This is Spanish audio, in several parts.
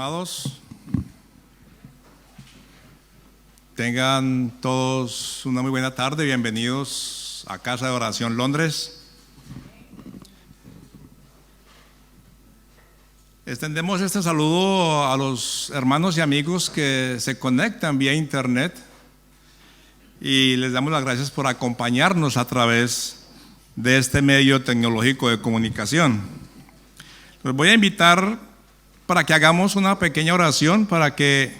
amados. Tengan todos una muy buena tarde. Bienvenidos a Casa de Oración Londres. Extendemos este saludo a los hermanos y amigos que se conectan vía internet y les damos las gracias por acompañarnos a través de este medio tecnológico de comunicación. Les voy a invitar para que hagamos una pequeña oración, para que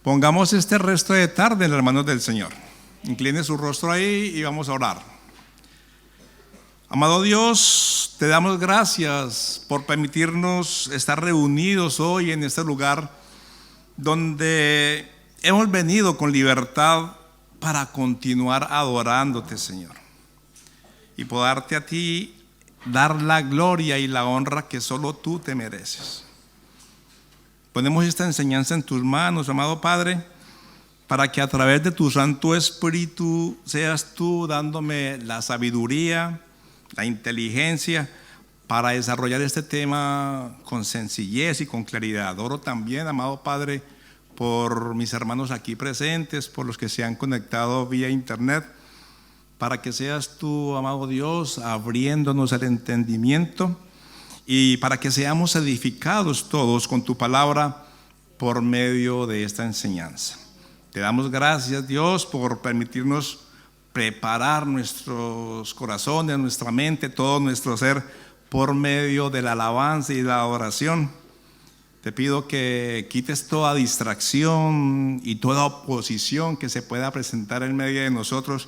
pongamos este resto de tarde en las manos del Señor. Incline su rostro ahí y vamos a orar. Amado Dios, te damos gracias por permitirnos estar reunidos hoy en este lugar donde hemos venido con libertad para continuar adorándote, Señor, y poderte a ti dar la gloria y la honra que solo tú te mereces. Ponemos esta enseñanza en tus manos, amado Padre, para que a través de tu Santo Espíritu seas tú dándome la sabiduría, la inteligencia para desarrollar este tema con sencillez y con claridad. Oro también, amado Padre, por mis hermanos aquí presentes, por los que se han conectado vía internet, para que seas tú, amado Dios, abriéndonos el entendimiento y para que seamos edificados todos con tu palabra por medio de esta enseñanza. Te damos gracias, Dios, por permitirnos preparar nuestros corazones, nuestra mente, todo nuestro ser por medio de la alabanza y la oración. Te pido que quites toda distracción y toda oposición que se pueda presentar en medio de nosotros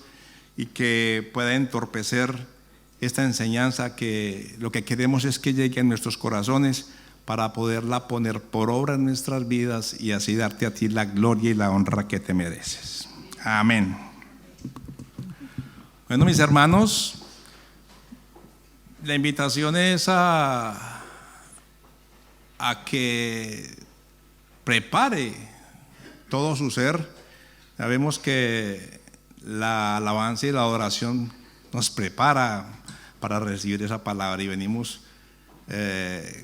y que pueda entorpecer esta enseñanza, que lo que queremos es que llegue a nuestros corazones para poderla poner por obra en nuestras vidas y así darte a ti la gloria y la honra que te mereces. Amén. Bueno, mis hermanos, la invitación es a que prepare todo su ser. Sabemos que la alabanza y la adoración nos prepara para recibir esa palabra y venimos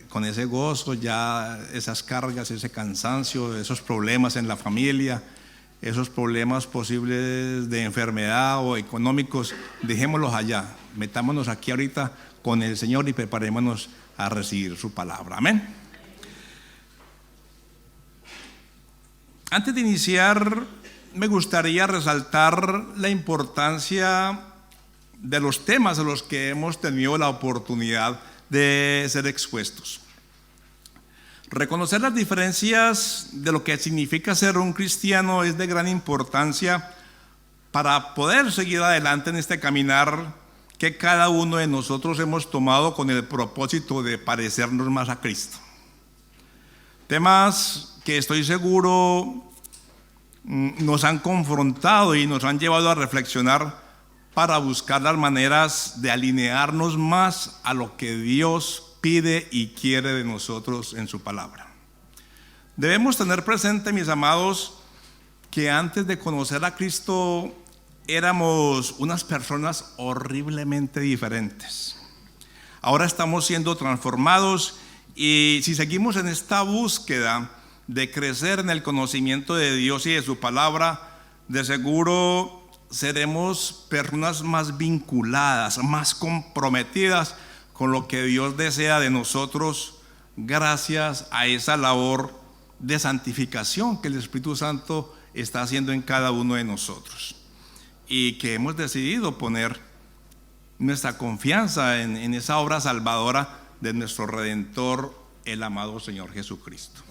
con ese gozo, ya esas cargas, ese cansancio, esos problemas en la familia, esos problemas posibles de enfermedad o económicos, dejémoslos allá, metámonos aquí ahorita con el Señor y preparémonos a recibir su palabra. Amén. Antes de iniciar, me gustaría resaltar la importancia de los temas a los que hemos tenido la oportunidad de ser expuestos. Reconocer las diferencias de lo que significa ser un cristiano es de gran importancia para poder seguir adelante en este caminar que cada uno de nosotros hemos tomado con el propósito de parecernos más a Cristo. Temas que estoy seguro nos han confrontado y nos han llevado a reflexionar para buscar las maneras de alinearnos más a lo que Dios pide y quiere de nosotros en su palabra. Debemos tener presente, mis amados, que antes de conocer a Cristo éramos unas personas horriblemente diferentes. Ahora estamos siendo transformados y si seguimos en esta búsqueda de crecer en el conocimiento de Dios y de su palabra, de seguro seremos personas más vinculadas, más comprometidas con lo que Dios desea de nosotros, gracias a esa labor de santificación que el Espíritu Santo está haciendo en cada uno de nosotros y que hemos decidido poner nuestra confianza en esa obra salvadora de nuestro Redentor, el amado Señor Jesucristo.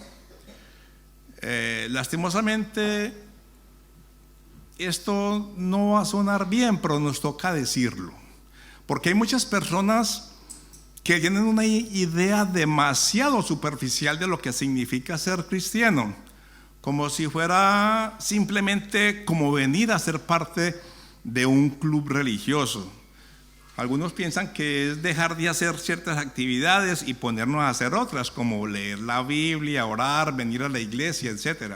Lastimosamente, esto no va a sonar bien, pero nos toca decirlo, porque hay muchas personas que tienen una idea demasiado superficial de lo que significa ser cristiano, como si fuera simplemente como venir a ser parte de un club religioso. Algunos piensan que es dejar de hacer ciertas actividades y ponernos a hacer otras, como leer la Biblia, orar, venir a la iglesia, etc.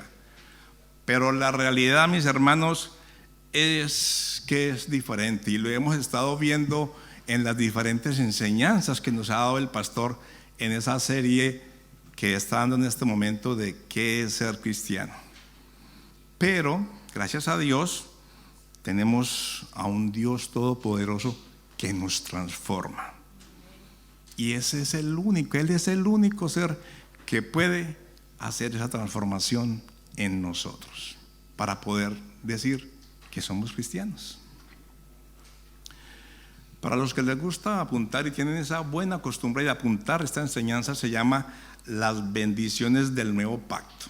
Pero la realidad, mis hermanos, es que es diferente y lo hemos estado viendo en las diferentes enseñanzas que nos ha dado el pastor en esa serie que está dando en este momento de qué es ser cristiano. Pero, gracias a Dios, tenemos a un Dios todopoderoso que nos transforma. Y ese es el único, Él es el único ser que puede hacer esa transformación en nosotros para poder decir que somos cristianos. Para los que les gusta apuntar y tienen esa buena costumbre de apuntar, esta enseñanza se llama las bendiciones del nuevo pacto.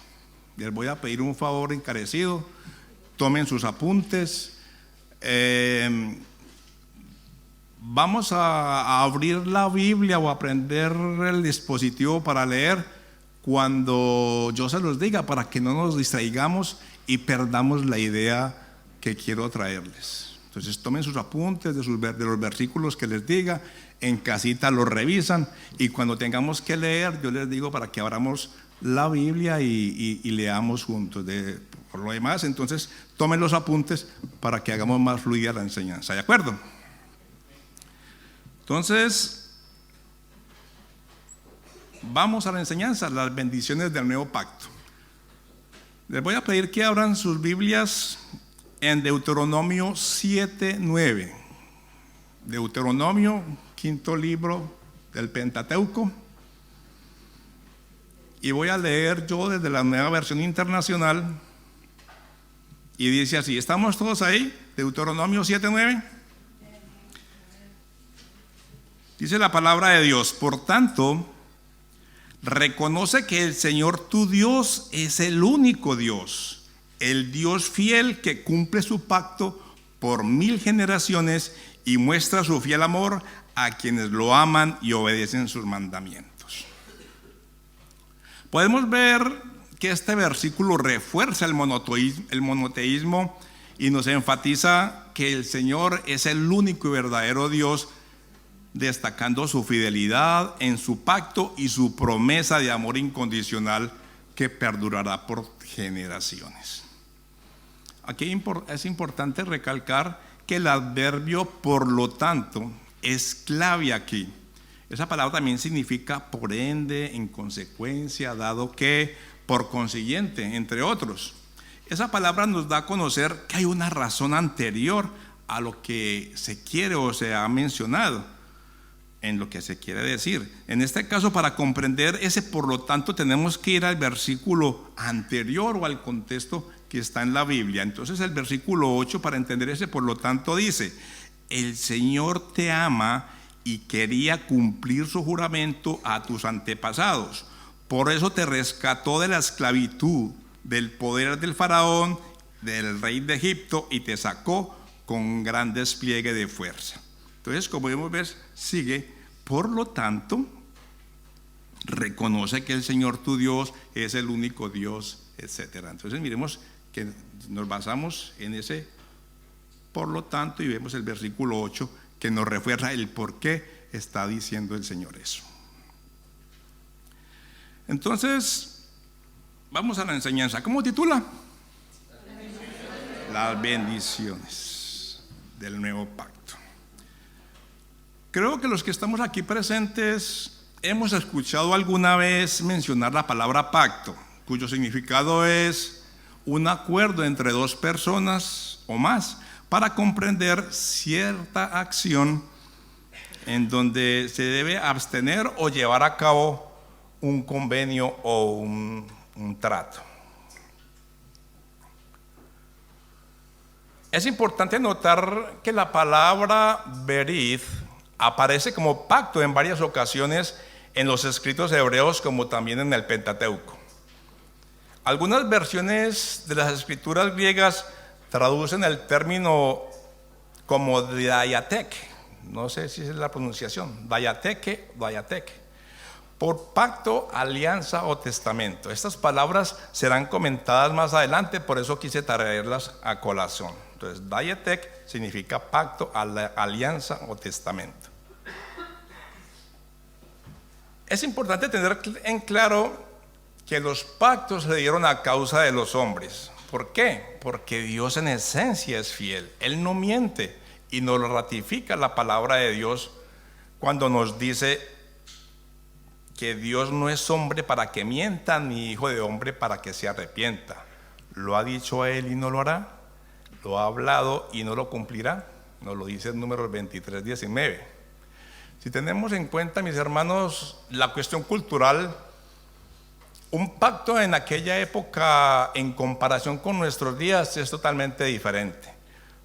Les voy a pedir un favor encarecido, tomen sus apuntes. Vamos a abrir la Biblia o a aprender el dispositivo para leer cuando yo se los diga, para que no nos distraigamos y perdamos la idea que quiero traerles. Entonces tomen sus apuntes de los versículos que les diga, en casita los revisan y cuando tengamos que leer yo les digo para que abramos la Biblia y leamos juntos. Por lo demás, entonces tomen los apuntes para que hagamos más fluida la enseñanza, ¿de acuerdo? Entonces, vamos a la enseñanza, las bendiciones del nuevo pacto. Les voy a pedir que abran sus Biblias en Deuteronomio 7:9. Deuteronomio, quinto libro del Pentateuco. Y voy a leer yo desde la Nueva Versión Internacional. Y dice así, ¿estamos todos ahí? Deuteronomio 7:9. Dice la palabra de Dios: por tanto, reconoce que el Señor tu Dios es el único Dios, el Dios fiel que cumple su pacto por 1000 generaciones y muestra su fiel amor a quienes lo aman y obedecen sus mandamientos. Podemos ver que este versículo refuerza el monoteísmo y nos enfatiza que el Señor es el único y verdadero Dios, destacando su fidelidad en su pacto y su promesa de amor incondicional que perdurará por generaciones. Aquí es importante recalcar que el adverbio por lo tanto es clave aquí. Esa palabra también significa por ende, en consecuencia, dado que, por consiguiente, entre otros. Esa palabra nos da a conocer que hay una razón anterior a lo que se quiere o se ha mencionado en lo que se quiere decir. En este caso, para comprender ese por lo tanto, tenemos que ir al versículo anterior o al contexto que está en la Biblia. Entonces el versículo 8, para entender ese por lo tanto, dice: el Señor te ama y quería cumplir su juramento a tus antepasados, por eso te rescató de la esclavitud, del poder del faraón, del rey de Egipto, y te sacó con gran despliegue de fuerza. Entonces, como podemos ver, sigue: por lo tanto, reconoce que el Señor tu Dios es el único Dios, etc. Entonces miremos que nos basamos en ese por lo tanto y vemos el versículo 8 que nos refuerza el por qué está diciendo el Señor eso. Entonces, vamos a la enseñanza. ¿Cómo titula? Las bendiciones del nuevo pacto. Creo que los que estamos aquí presentes hemos escuchado alguna vez mencionar la palabra pacto, cuyo significado es un acuerdo entre dos personas o más para comprender cierta acción en donde se debe abstener o llevar a cabo un convenio o un trato. Es importante notar que la palabra berith aparece como pacto en varias ocasiones en los escritos hebreos, como también en el Pentateuco. Algunas versiones de las escrituras griegas traducen el término como diatek, no sé si es la pronunciación, diatek, por pacto, alianza o testamento. Estas palabras serán comentadas más adelante, por eso quise traerlas a colación. Entonces, diatek significa pacto, alianza o testamento. Es importante tener en claro que los pactos se dieron a causa de los hombres. ¿Por qué? Porque Dios en esencia es fiel, Él no miente, y nos lo ratifica la palabra de Dios cuando nos dice que Dios no es hombre para que mienta, ni hijo de hombre para que se arrepienta. ¿Lo ha dicho a él y no lo hará? ¿Lo ha hablado y no lo cumplirá? Nos lo dice el número 23:19. Si tenemos en cuenta, mis hermanos, la cuestión cultural, un pacto en aquella época en comparación con nuestros días es totalmente diferente,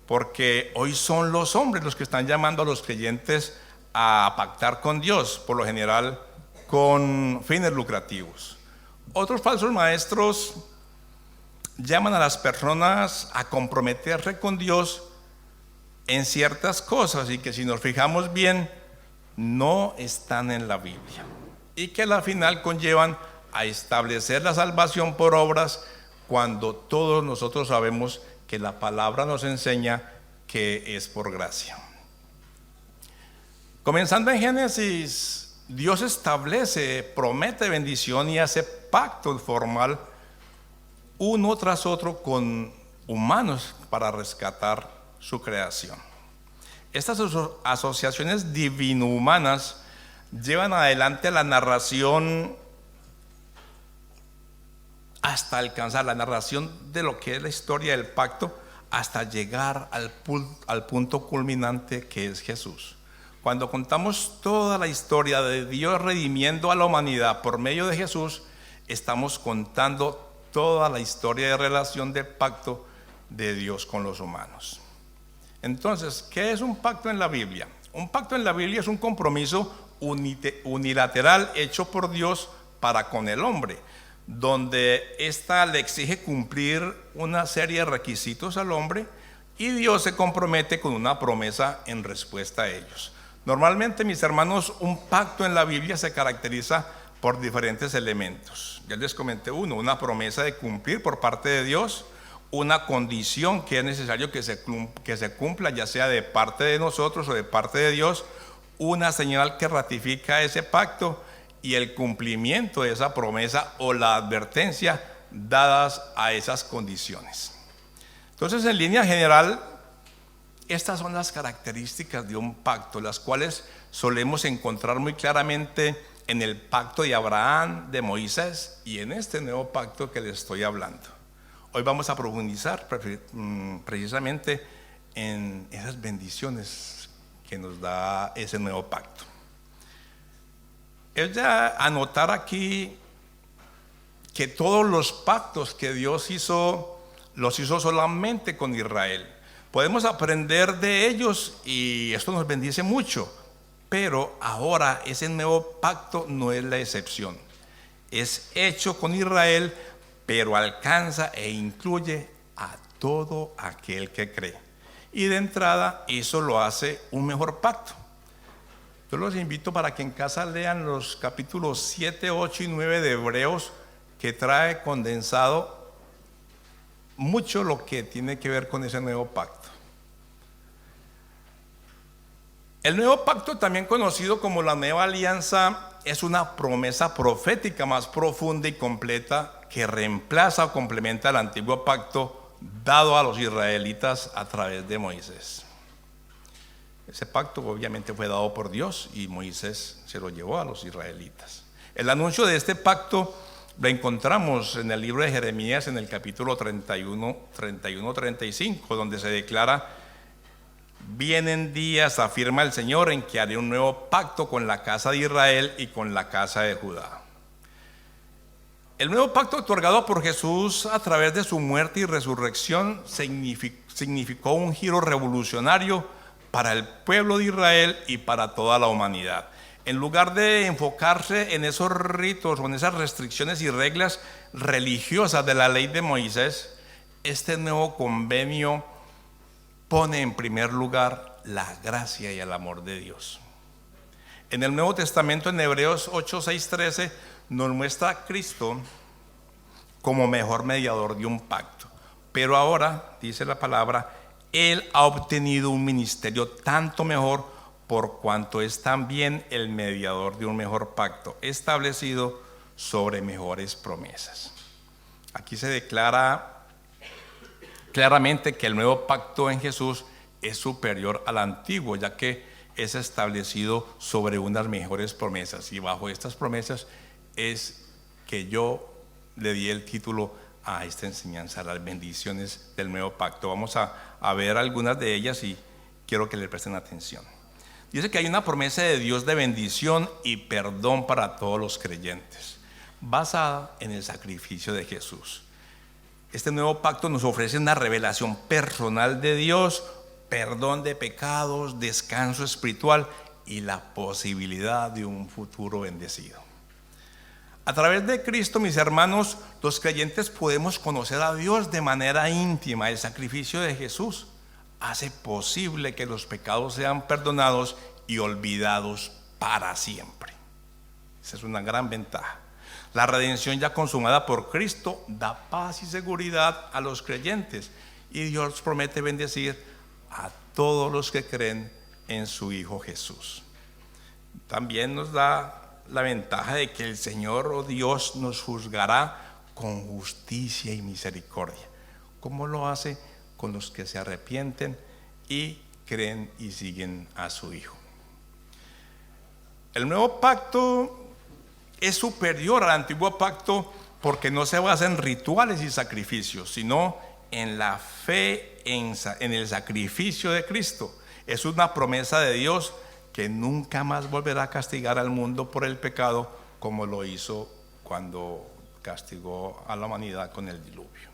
porque hoy son los hombres los que están llamando a los creyentes a pactar con Dios, por lo general con fines lucrativos. Otros falsos maestros llaman a las personas a comprometerse con Dios en ciertas cosas y que, si nos fijamos bien, no están en la Biblia, y que al final conllevan a establecer la salvación por obras, cuando todos nosotros sabemos que la palabra nos enseña que es por gracia. Comenzando en Génesis, Dios establece, promete bendición y hace pacto formal uno tras otro con humanos para rescatar su creación. Estas asociaciones divino-humanas llevan adelante la narración hasta alcanzar la narración de lo que es la historia del pacto, hasta llegar al punto culminante, que es Jesús. Cuando contamos toda la historia de Dios redimiendo a la humanidad por medio de Jesús, estamos contando toda la historia de relación del pacto de Dios con los humanos. Entonces, ¿qué es un pacto en la Biblia? Un pacto en la Biblia es un compromiso unilateral hecho por Dios para con el hombre, donde ésta le exige cumplir una serie de requisitos al hombre, y Dios se compromete con una promesa en respuesta a ellos. Normalmente, mis hermanos, un pacto en la Biblia se caracteriza por diferentes elementos. Ya les comenté uno: una promesa de cumplir por parte de Dios, una condición que es necesario que se cumpla, ya sea de parte de nosotros o de parte de Dios, una señal que ratifica ese pacto, y el cumplimiento de esa promesa o la advertencia dadas a esas condiciones. Entonces, en línea general, estas son las características de un pacto, las cuales solemos encontrar muy claramente en el pacto de Abraham, de Moisés, y en este nuevo pacto que les estoy hablando. Hoy vamos a profundizar precisamente en esas bendiciones que nos da ese nuevo pacto. Es ya anotar aquí que todos los pactos que Dios hizo, los hizo solamente con Israel. Podemos aprender de ellos y esto nos bendice mucho, pero ahora ese nuevo pacto no es la excepción. Es hecho con Israel, pero alcanza e incluye a todo aquel que cree. Y de entrada, eso lo hace un mejor pacto. Yo los invito para que en casa lean los capítulos 7, 8 y 9 de Hebreos, que trae condensado mucho lo que tiene que ver con ese nuevo pacto. El nuevo pacto, también conocido como la nueva alianza, es una promesa profética más profunda y completa que reemplaza o complementa el antiguo pacto dado a los israelitas a través de Moisés. Ese pacto obviamente fue dado por Dios y Moisés se lo llevó a los israelitas. El anuncio de este pacto lo encontramos en el libro de Jeremías, en el capítulo 31-35, donde se declara: vienen días, afirma el Señor, en que haré un nuevo pacto con la casa de Israel y con la casa de Judá. El nuevo pacto otorgado por Jesús a través de su muerte y resurrección significó un giro revolucionario para el pueblo de Israel y para toda la humanidad. En lugar de enfocarse en esos ritos o en esas restricciones y reglas religiosas de la ley de Moisés, este nuevo convenio pone en primer lugar la gracia y el amor de Dios. En el Nuevo Testamento, en Hebreos 8, 6, 13, nos muestra a Cristo como mejor mediador de un pacto. Pero ahora, dice la palabra, Él ha obtenido un ministerio tanto mejor, por cuanto es también el mediador de un mejor pacto, establecido sobre mejores promesas. Aquí se declara claramente que el nuevo pacto en Jesús es superior al antiguo, ya que es establecido sobre unas mejores promesas, y bajo estas promesas es que yo le di el título a esta enseñanza, las bendiciones del nuevo pacto. Vamos a ver algunas de ellas y quiero que le presten atención. Dice que hay una promesa de Dios de bendición y perdón para todos los creyentes, basada en el sacrificio de Jesús. Este nuevo pacto nos ofrece una revelación personal de Dios, perdón de pecados, descanso espiritual y la posibilidad de un futuro bendecido. A través de Cristo, mis hermanos, los creyentes podemos conocer a Dios de manera íntima. El sacrificio de Jesús hace posible que los pecados sean perdonados y olvidados para siempre. Esa es una gran ventaja. La redención ya consumada por Cristo da paz y seguridad a los creyentes, y Dios promete bendecir a todos los que creen en su Hijo Jesús. También nos da la ventaja de que el Señor o Dios nos juzgará con justicia y misericordia, como lo hace con los que se arrepienten y creen y siguen a su Hijo. El nuevo pacto es superior al antiguo pacto porque no se basa en rituales y sacrificios, sino en la fe en el sacrificio de Cristo. Es una promesa de Dios que nunca más volverá a castigar al mundo por el pecado, como lo hizo cuando castigó a la humanidad con el diluvio.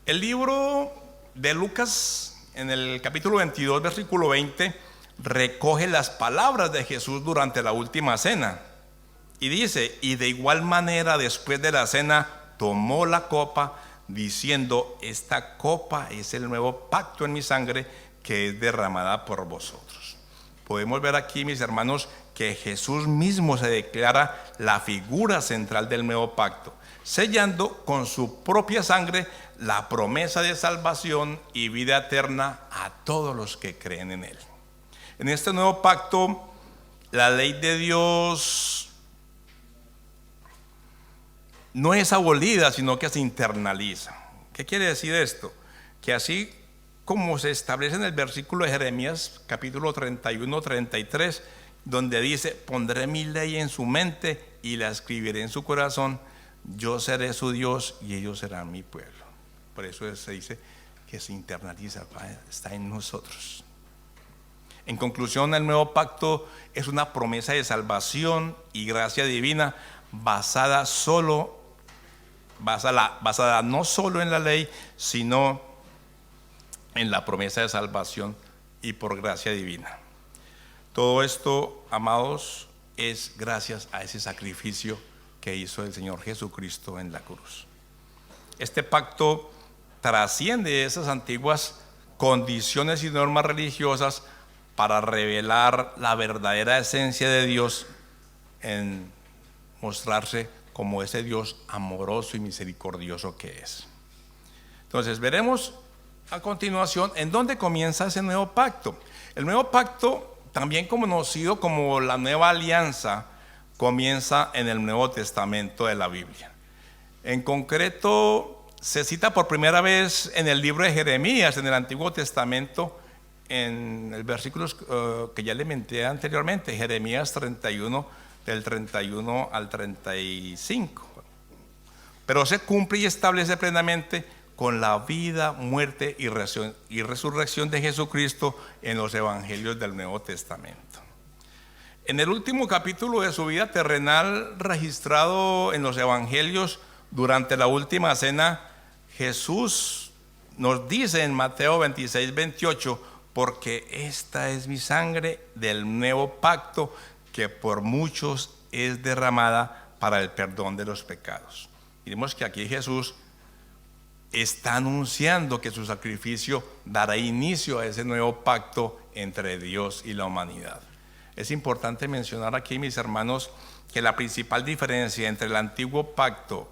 El libro de Lucas, en el capítulo 22, versículo 20, recoge las palabras de Jesús durante la última cena. Y dice: y de igual manera después de la cena tomó la copa, diciendo: esta copa es el nuevo pacto en mi sangre, que es derramada por vosotros. Podemos ver aquí, mis hermanos, que Jesús mismo se declara la figura central del nuevo pacto, sellando con su propia sangre la promesa de salvación y vida eterna a todos los que creen en él. En este nuevo pacto, la ley de Dios no es abolida, sino que se internaliza. ¿Qué quiere decir esto? Que así como se establece en el versículo de Jeremías, capítulo 31, 33, donde dice: pondré mi ley en su mente y la escribiré en su corazón, yo seré su Dios y ellos serán mi pueblo. Por eso se dice que se internaliza, está en nosotros. En conclusión, el nuevo pacto es una promesa de salvación y gracia divina basada no solo en la ley, sino en la promesa de salvación y por gracia divina. Todo esto, amados, es gracias a ese sacrificio que hizo el Señor Jesucristo en la cruz. Este pacto trasciende esas antiguas condiciones y normas religiosas para revelar la verdadera esencia de Dios, en mostrarse como ese Dios amoroso y misericordioso que es. Entonces veremos a continuación en dónde comienza ese nuevo pacto. El nuevo pacto, también conocido como la nueva alianza, comienza en el Nuevo Testamento de la Biblia. En concreto, se cita por primera vez en el libro de Jeremías, en el Antiguo Testamento, en el versículo que ya le menté anteriormente, Jeremías 31, del 31 al 35. Pero se cumple y establece plenamente con la vida, muerte y resurrección de Jesucristo en los evangelios del Nuevo Testamento. En el último capítulo de su vida terrenal, registrado en los evangelios durante la última cena, Jesús nos dice en Mateo 26, 28: porque esta es mi sangre del nuevo pacto, que por muchos es derramada para el perdón de los pecados. Miremos que aquí Jesús está anunciando que su sacrificio dará inicio a ese nuevo pacto entre Dios y la humanidad. Es importante mencionar aquí, mis hermanos, que la principal diferencia entre el antiguo pacto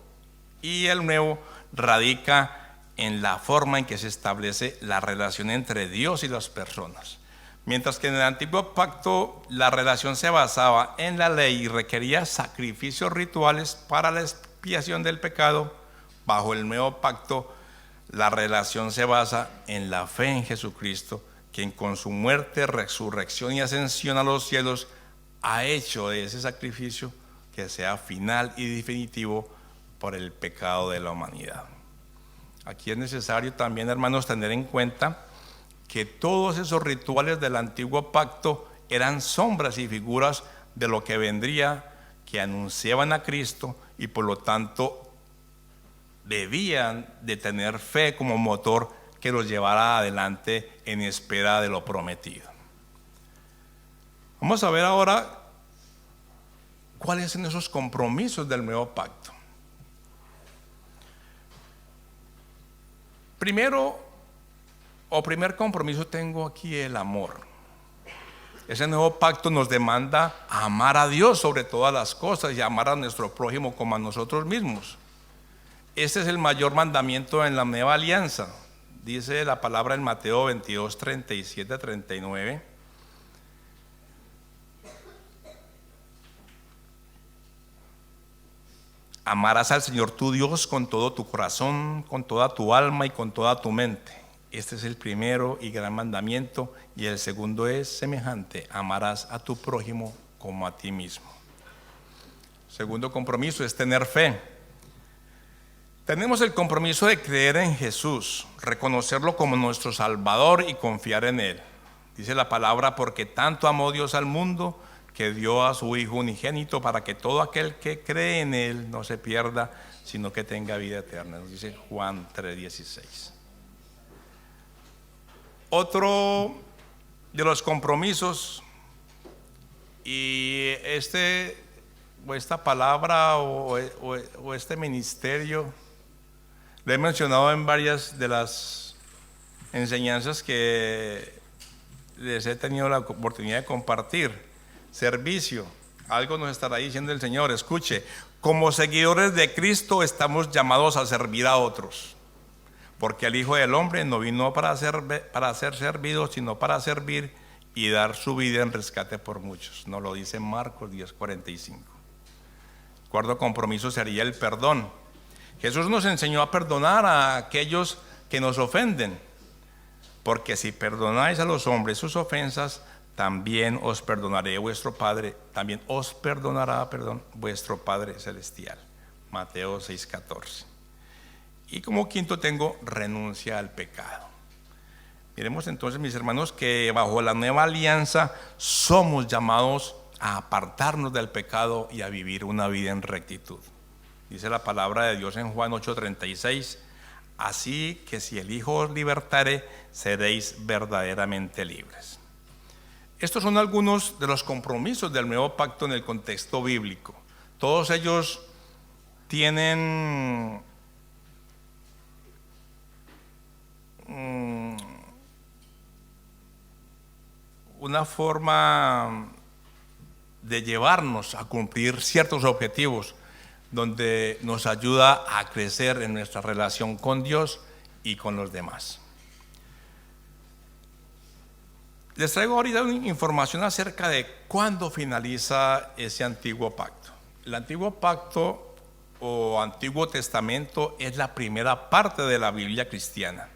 y el nuevo radica en la forma en que se establece la relación entre Dios y las personas. Mientras que en el antiguo pacto la relación se basaba en la ley y requería sacrificios rituales para la expiación del pecado, bajo el nuevo pacto la relación se basa en la fe en Jesucristo quien con su muerte, resurrección y ascensión a los cielos ha hecho de ese sacrificio que sea final y definitivo por el pecado de la humanidad. Aquí es necesario también, hermanos, tener en cuenta que todos esos rituales del antiguo pacto eran sombras y figuras de lo que vendría, que anunciaban a Cristo, y por lo tanto debían de tener fe como motor que los llevara adelante en espera de lo prometido. Vamos a ver ahora cuáles son esos compromisos del nuevo pacto. Primer compromiso tengo aquí el amor. Ese nuevo pacto nos demanda a amar a Dios sobre todas las cosas y amar a nuestro prójimo como a nosotros mismos. Este es el mayor mandamiento en la nueva alianza. Dice la palabra en Mateo 22, 37, 39. Amarás al Señor tu Dios con todo tu corazón, con toda tu alma y con toda tu mente. Este es el primero y gran mandamiento, y el segundo es semejante: amarás a tu prójimo como a ti mismo. Segundo compromiso es tener fe. Tenemos el compromiso de creer en Jesús, reconocerlo como nuestro Salvador y confiar en Él. Dice la palabra: porque tanto amó Dios al mundo que dio a su Hijo unigénito, para que todo aquel que cree en Él no se pierda, sino que tenga vida eterna. Nos dice Juan 3:16. Otro de los compromisos, y esta palabra o este ministerio lo he mencionado en varias de las enseñanzas que les he tenido la oportunidad de compartir. Servicio, algo nos estará diciendo el Señor. Escuche: como seguidores de Cristo estamos llamados a servir a otros, porque el Hijo del Hombre no vino para ser servido, sino para servir y dar su vida en rescate por muchos. Nos lo dice Marcos 10:45. Cuarto compromiso sería el perdón. Jesús nos enseñó a perdonar a aquellos que nos ofenden, porque si perdonáis a los hombres sus ofensas, también os perdonará vuestro Padre vuestro Padre celestial. Mateo 6:14. Y como quinto tengo renuncia al pecado. Miremos entonces, mis hermanos, que bajo la nueva alianza somos llamados a apartarnos del pecado y a vivir una vida en rectitud. Dice la palabra de Dios en Juan 8:36: así que si el Hijo os libertare, seréis verdaderamente libres. Estos son algunos de los compromisos del nuevo pacto en el contexto bíblico. Todos ellos tienen una forma de llevarnos a cumplir ciertos objetivos, donde nos ayuda a crecer en nuestra relación con Dios y con los demás. Les traigo ahorita una información acerca de cuándo finaliza ese antiguo pacto. El antiguo pacto o Antiguo Testamento es la primera parte de la Biblia cristiana,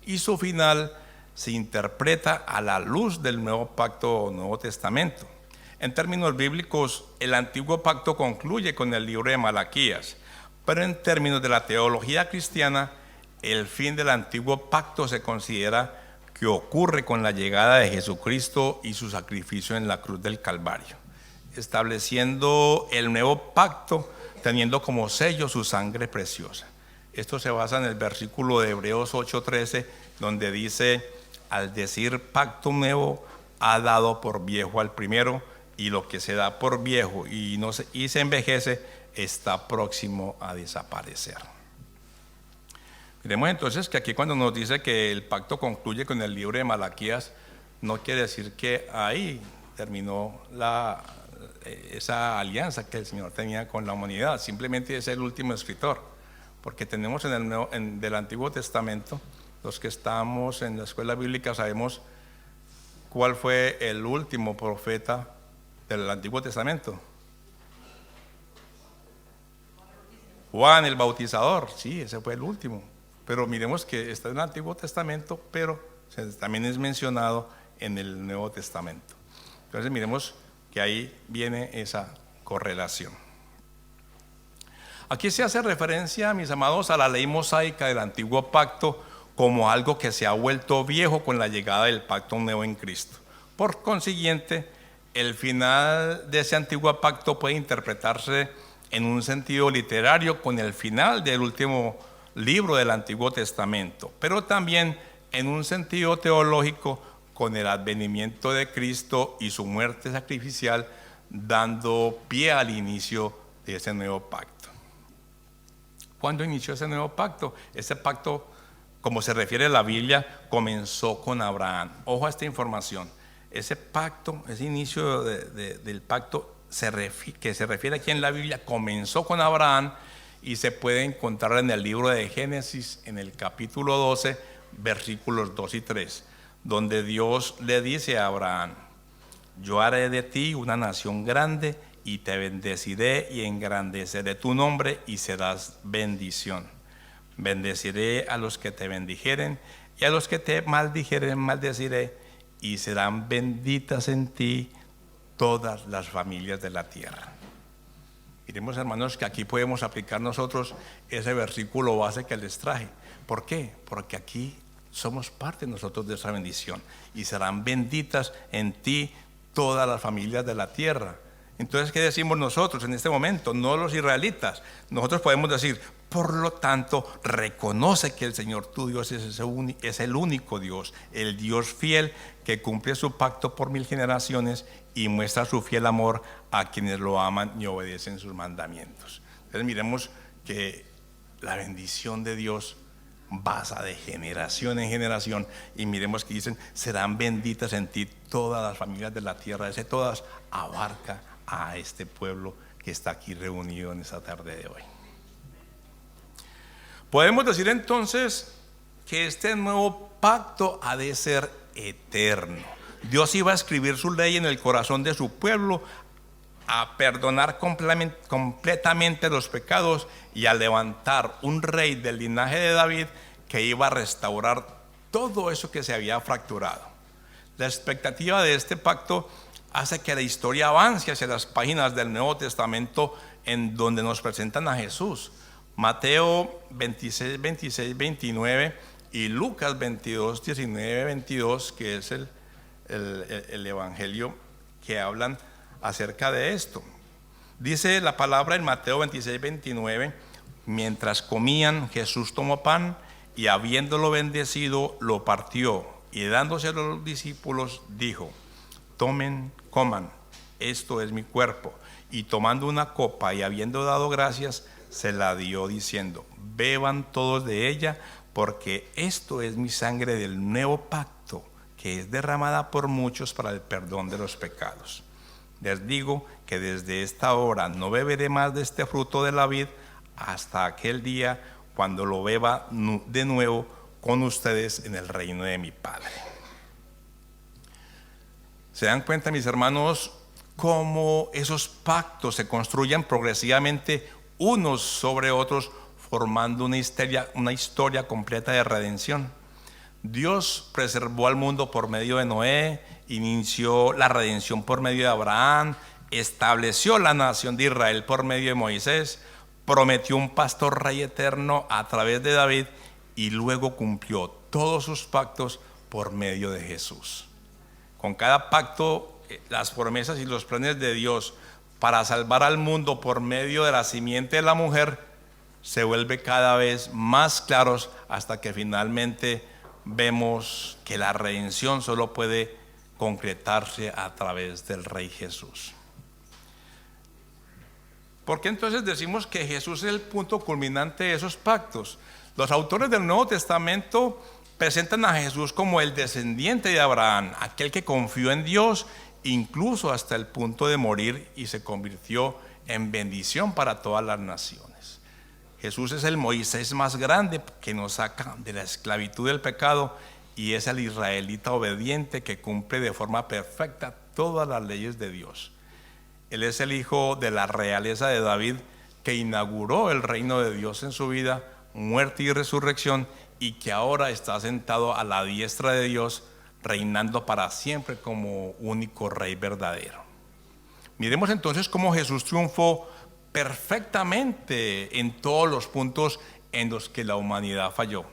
y su final se interpreta a la luz del Nuevo Pacto o Nuevo Testamento. En términos bíblicos, el Antiguo Pacto concluye con el libro de Malaquías, pero en términos de la teología cristiana, el fin del Antiguo Pacto se considera que ocurre con la llegada de Jesucristo y su sacrificio en la cruz del Calvario, estableciendo el Nuevo Pacto teniendo como sello su sangre preciosa. Esto se basa en el versículo de Hebreos 8:13, donde dice: al decir pacto nuevo, ha dado por viejo al primero, y lo que se da por viejo y se envejece está próximo a desaparecer. Miremos entonces que aquí, cuando nos dice que el pacto concluye con el libro de Malaquías, no quiere decir que ahí terminó esa alianza que el Señor tenía con la humanidad. Simplemente es el último escritor, porque tenemos del Antiguo Testamento, los que estamos en la escuela bíblica sabemos cuál fue el último profeta del Antiguo Testamento. Juan el Bautizador, sí, ese fue el último. Pero miremos que está en el Antiguo Testamento, pero también es mencionado en el Nuevo Testamento. Entonces miremos que ahí viene esa correlación. Aquí se hace referencia, mis amados, a la ley mosaica del antiguo pacto como algo que se ha vuelto viejo con la llegada del pacto nuevo en Cristo. Por consiguiente, el final de ese antiguo pacto puede interpretarse en un sentido literario con el final del último libro del Antiguo Testamento, pero también en un sentido teológico con el advenimiento de Cristo y su muerte sacrificial, dando pie al inicio de ese nuevo pacto. ¿Cuándo inició ese nuevo pacto? Ese pacto, como se refiere a la Biblia, comenzó con Abraham. Ojo a esta información. Ese pacto, ese inicio del pacto que se refiere aquí en la Biblia, comenzó con Abraham y se puede encontrar en el libro de Génesis, en el capítulo 12, versículos 2 y 3, donde Dios le dice a Abraham: yo haré de ti una nación grande y te bendeciré y engrandeceré tu nombre y serás bendición. Bendeciré a los que te bendijeren y a los que te maldijeren maldeciré, y serán benditas en ti todas las familias de la tierra. Miremos, hermanos, que aquí podemos aplicar nosotros ese versículo base que les traje. ¿Por qué? Porque aquí somos parte nosotros de esa bendición. Y serán benditas en ti todas las familias de la tierra. Entonces, ¿qué decimos nosotros en este momento? No los israelitas. Nosotros podemos decir: por lo tanto, reconoce que el Señor tu Dios es el único Dios, el Dios fiel que cumple su pacto por 1000 generaciones y muestra su fiel amor a quienes lo aman y obedecen sus mandamientos. Entonces miremos que la bendición de Dios pasa de generación en generación, y miremos que dicen: serán benditas en ti todas las familias de la tierra. Ese todas abarca a este pueblo que está aquí reunido en esta tarde de hoy. Podemos decir entonces que este nuevo pacto ha de ser eterno. Dios iba a escribir su ley en el corazón de su pueblo, a perdonar completamente los pecados y a levantar un rey del linaje de David que iba a restaurar todo eso que se había fracturado. La expectativa de este pacto hace que la historia avance hacia las páginas del Nuevo Testamento, en donde nos presentan a Jesús. Mateo 26, 26, 29 y Lucas 22, 19, 22, que es el evangelio que hablan acerca de esto. Dice la palabra en Mateo 26, 29: mientras comían, Jesús tomó pan y habiéndolo bendecido, lo partió y dándoselo a los discípulos dijo: tomen, coman, esto es mi cuerpo. Y tomando una copa y habiendo dado gracias, se la dio diciendo: beban todos de ella, porque esto es mi sangre del nuevo pacto, que es derramada por muchos para el perdón de los pecados. Les digo que desde esta hora no beberé más de este fruto de la vid hasta aquel día cuando lo beba de nuevo con ustedes en el reino de mi Padre. ¿Se dan cuenta, mis hermanos, cómo esos pactos se construyen progresivamente unos sobre otros, formando una historia completa de redención? Dios preservó al mundo por medio de Noé, inició la redención por medio de Abraham, estableció la nación de Israel por medio de Moisés, prometió un pastor rey eterno a través de David y luego cumplió todos sus pactos por medio de Jesús. Con cada pacto, las promesas y los planes de Dios para salvar al mundo por medio de la simiente de la mujer se vuelve cada vez más claros, hasta que finalmente vemos que la redención solo puede concretarse a través del Rey Jesús. ¿Por qué entonces decimos que Jesús es el punto culminante de esos pactos? Los autores del Nuevo Testamento presentan a Jesús como el descendiente de Abraham, aquel que confió en Dios incluso hasta el punto de morir y se convirtió en bendición para todas las naciones. Jesús es el Moisés más grande que nos saca de la esclavitud del pecado, y es el israelita obediente que cumple de forma perfecta todas las leyes de Dios. Él es el hijo de la realeza de David, que inauguró el reino de Dios en su vida, muerte y resurrección, y que ahora está sentado a la diestra de Dios, reinando para siempre como único Rey verdadero. Miremos entonces cómo Jesús triunfó perfectamente en todos los puntos en los que la humanidad falló.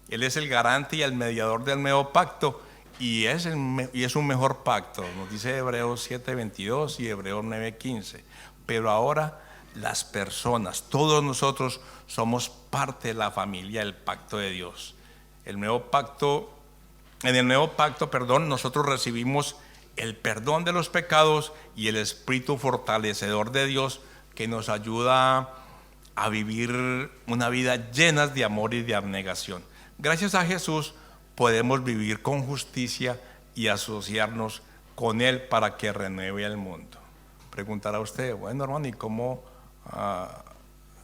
Él es el garante y el mediador del nuevo pacto, y es un mejor pacto, nos dice Hebreos 7:22 y Hebreos 9:15. Pero ahora las personas, todos nosotros, somos parte de la familia del pacto de Dios. En el nuevo pacto, nosotros recibimos el perdón de los pecados y el espíritu fortalecedor de Dios, que nos ayuda a vivir una vida llena de amor y de abnegación. Gracias a Jesús podemos vivir con justicia y asociarnos con Él para que renueve el mundo. Preguntará usted, bueno, hermano, ¿y cómo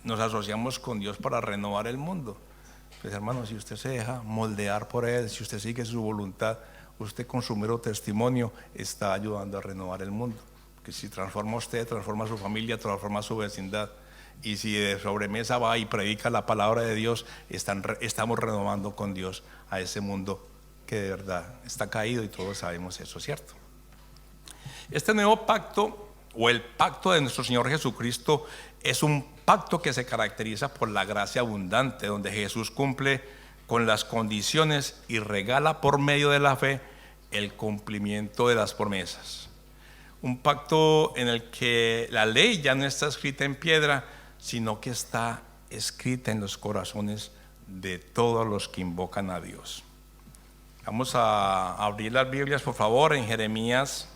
nos asociamos con Dios para renovar el mundo? Pues, hermano, si usted se deja moldear por Él, si usted sigue su voluntad, usted con su mero testimonio está ayudando a renovar el mundo. Que si transforma usted, transforma su familia, transforma su vecindad. Y si de sobremesa va y predica la palabra de Dios, estamos renovando con Dios a ese mundo que de verdad está caído, y todos sabemos eso, ¿cierto? Este nuevo pacto, o el pacto de nuestro Señor Jesucristo, es un pacto que se caracteriza por la gracia abundante, donde Jesús cumple con las condiciones y regala por medio de la fe el cumplimiento de las promesas. Un pacto en el que la ley ya no está escrita en piedra, sino que está escrita en los corazones de todos los que invocan a Dios. Vamos a abrir las Biblias, por favor, en Jeremías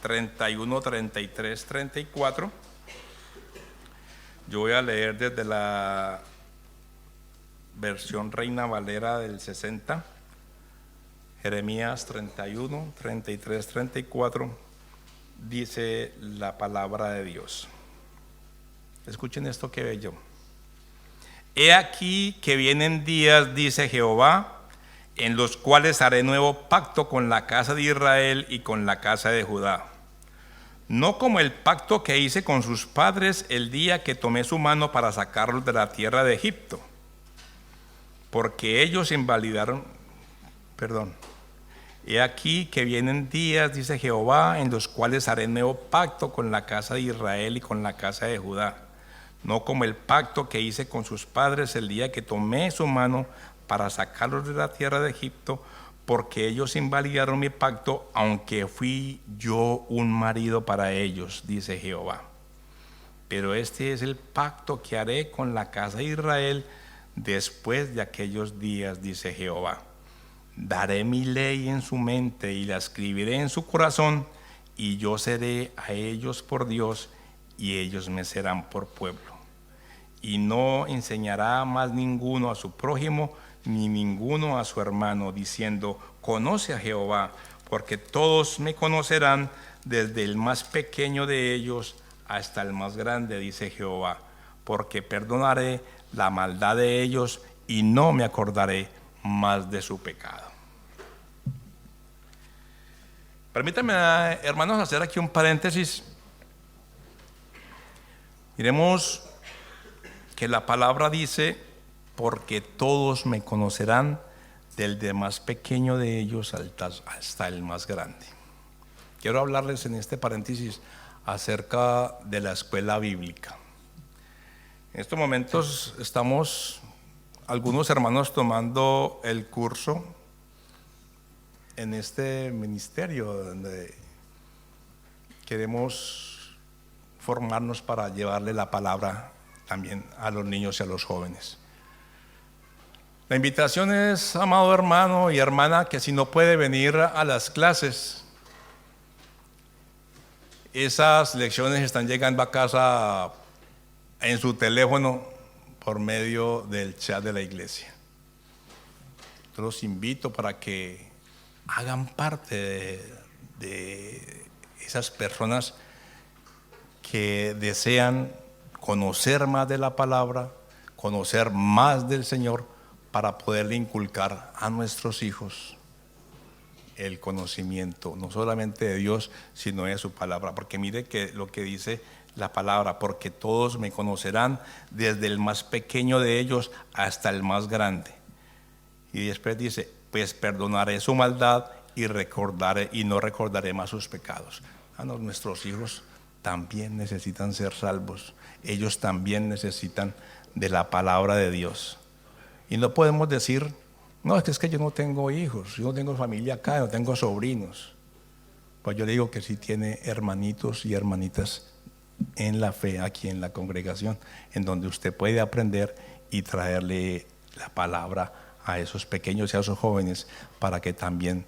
31, 33, 34. Yo voy a leer desde la versión Reina Valera del 60. Jeremías 31, 33, 34. Dice la palabra de Dios. Escuchen esto que bello. He aquí que vienen días, dice Jehová, en los cuales haré nuevo pacto con la casa de Israel y con la casa de Judá. No como el pacto que hice con sus padres el día que tomé su mano para sacarlos de la tierra de Egipto, porque ellos invalidaron, He aquí que vienen días, dice Jehová, en los cuales haré nuevo pacto con la casa de Israel y con la casa de Judá. No como el pacto que hice con sus padres el día que tomé su mano para sacarlos de la tierra de Egipto, porque ellos invalidaron mi pacto, aunque fui yo un marido para ellos, dice Jehová. Pero este es el pacto que haré con la casa de Israel después de aquellos días, dice Jehová. Daré mi ley en su mente y la escribiré en su corazón, y yo seré a ellos por Dios y ellos me serán por pueblo. Y no enseñará más ninguno a su prójimo ni ninguno a su hermano, diciendo: conoce a Jehová, porque todos me conocerán, desde el más pequeño de ellos hasta el más grande, dice Jehová, porque perdonaré la maldad de ellos y no me acordaré más de su pecado. Permítanme, hermanos, hacer aquí un paréntesis. Miremos que la palabra dice: porque todos me conocerán, desde el más pequeño de ellos hasta el más grande. Quiero hablarles en este paréntesis acerca de la escuela bíblica. En estos momentos estamos algunos hermanos tomando el curso en este ministerio, donde queremos formarnos para llevarle la palabra también a los niños y a los jóvenes. La invitación es, amado hermano y hermana, que si no puede venir a las clases, esas lecciones están llegando a casa en su teléfono por medio del chat de la iglesia. Yo los invito para que hagan parte de esas personas que desean conocer más de la palabra, conocer más del Señor, para poderle inculcar a nuestros hijos el conocimiento, no solamente de Dios, sino de su palabra. Porque mire que lo que dice la palabra: porque todos me conocerán, desde el más pequeño de ellos hasta el más grande. Y después dice, pues perdonaré su maldad y no recordaré más sus pecados. Nuestros hijos también necesitan ser salvos. Ellos también necesitan de la palabra de Dios. Y no podemos decir, no, es que yo no tengo hijos, yo no tengo familia acá, no tengo sobrinos. Pues yo le digo que sí tiene hermanitos y hermanitas en la fe aquí en la congregación, en donde usted puede aprender y traerle la palabra a esos pequeños y a esos jóvenes para que también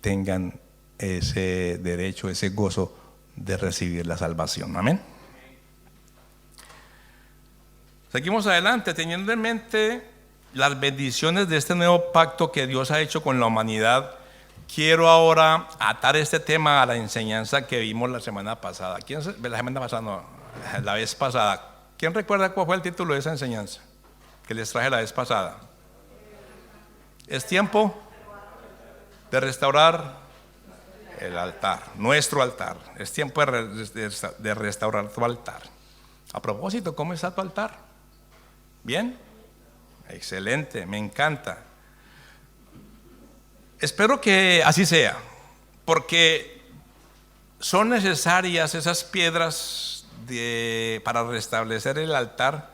tengan ese derecho, ese gozo de recibir la salvación. Amén. Seguimos adelante, teniendo en mente las bendiciones de este nuevo pacto que Dios ha hecho con la humanidad. Quiero ahora atar este tema a la enseñanza que vimos la semana pasada. La vez pasada. ¿Quién recuerda cuál fue el título de esa enseñanza que les traje la vez pasada? Es tiempo de restaurar el altar, nuestro altar. Es tiempo de restaurar tu altar. A propósito, ¿cómo está tu altar? ¿Bien? Excelente, me encanta. Espero que así sea, porque son necesarias esas piedras para restablecer el altar,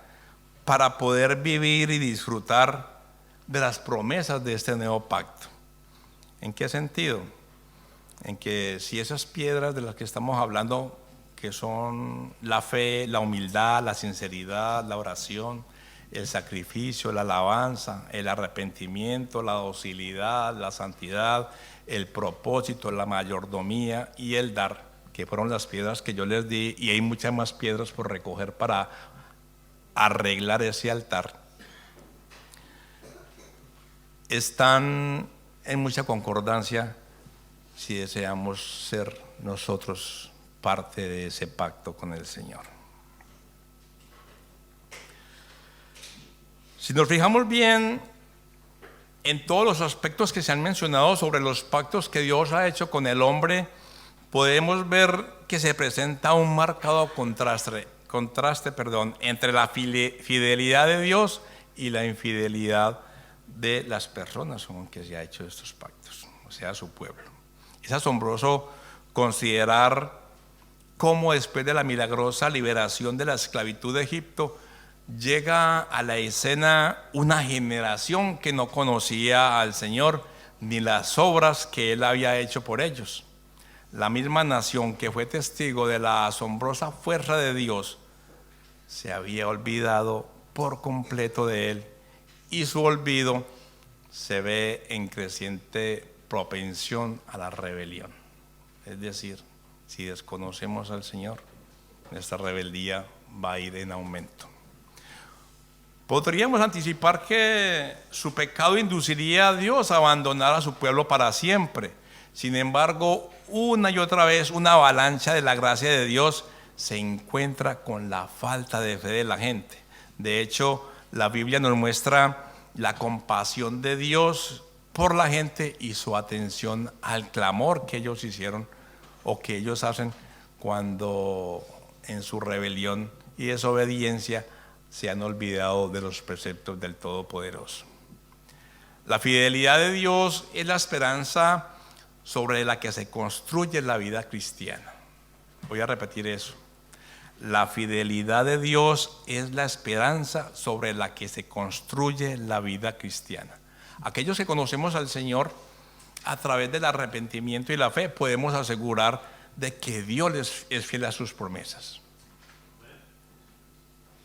para poder vivir y disfrutar de las promesas de este nuevo pacto. ¿En qué sentido? En que si esas piedras de las que estamos hablando, que son la fe, la humildad, la sinceridad, la oración, el sacrificio, la alabanza, el arrepentimiento, la docilidad, la santidad, el propósito, la mayordomía y el dar, que fueron las piedras que yo les di, y hay muchas más piedras por recoger para arreglar ese altar, están en mucha concordancia si deseamos ser nosotros parte de ese pacto con el Señor. Si nos fijamos bien en todos los aspectos que se han mencionado sobre los pactos que Dios ha hecho con el hombre, podemos ver que se presenta un marcado contraste entre la fidelidad de Dios y la infidelidad de las personas con que se ha hecho estos pactos, o sea, su pueblo. Es asombroso considerar cómo después de la milagrosa liberación de la esclavitud de Egipto, llega a la escena una generación que no conocía al Señor ni las obras que Él había hecho por ellos. La misma nación que fue testigo de la asombrosa fuerza de Dios se había olvidado por completo de Él, y su olvido se ve en creciente propensión a la rebelión. Es decir, si desconocemos al Señor, nuestra rebeldía va a ir en aumento. Podríamos anticipar que su pecado induciría a Dios a abandonar a su pueblo para siempre. Sin embargo, una y otra vez una avalancha de la gracia de Dios se encuentra con la falta de fe de la gente. De hecho, la Biblia nos muestra la compasión de Dios por la gente y su atención al clamor que ellos hicieron o que ellos hacen cuando en su rebelión y desobediencia se han olvidado de los preceptos del Todopoderoso. La fidelidad de Dios es la esperanza sobre la que se construye la vida cristiana. Voy a repetir eso. La fidelidad de Dios es la esperanza sobre la que se construye la vida cristiana. Aquellos que conocemos al Señor a través del arrepentimiento y la fe, podemos asegurar de que Dios es fiel a sus promesas.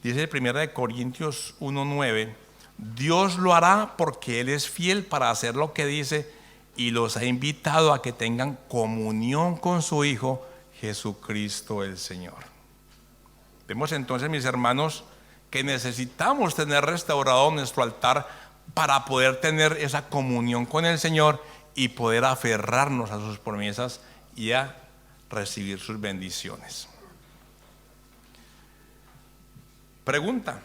Dice 1 Corintios 1:9, Dios lo hará porque Él es fiel para hacer lo que dice, y los ha invitado a que tengan comunión con su Hijo Jesucristo el Señor. Vemos entonces, mis hermanos, que necesitamos tener restaurado nuestro altar para poder tener esa comunión con el Señor y poder aferrarnos a sus promesas y a recibir sus bendiciones. Pregunta: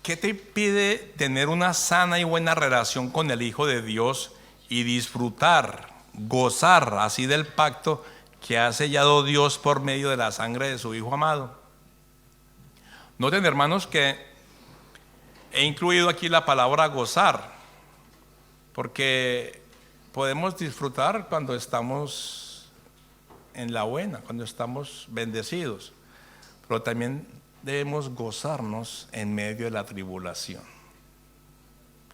¿qué te impide tener una sana y buena relación con el Hijo de Dios y disfrutar, gozar así del pacto que ha sellado Dios por medio de la sangre de su Hijo amado? Noten, hermanos, que he incluido aquí la palabra gozar, porque podemos disfrutar cuando estamos en la buena, cuando estamos bendecidos, pero también debemos gozarnos en medio de la tribulación.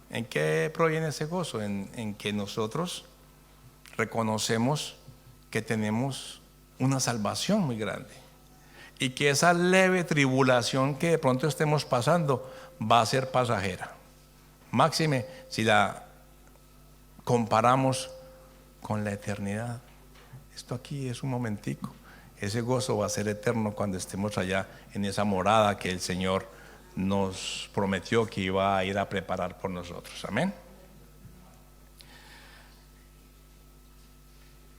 ¿En qué proviene ese gozo? En que nosotros reconocemos que tenemos una salvación muy grande y que esa leve tribulación que de pronto estemos pasando va a ser pasajera. Máxime si la comparamos con la eternidad. Esto aquí es un momentico. Ese gozo va a ser eterno cuando estemos allá en esa morada que el Señor nos prometió que iba a ir a preparar por nosotros. Amén.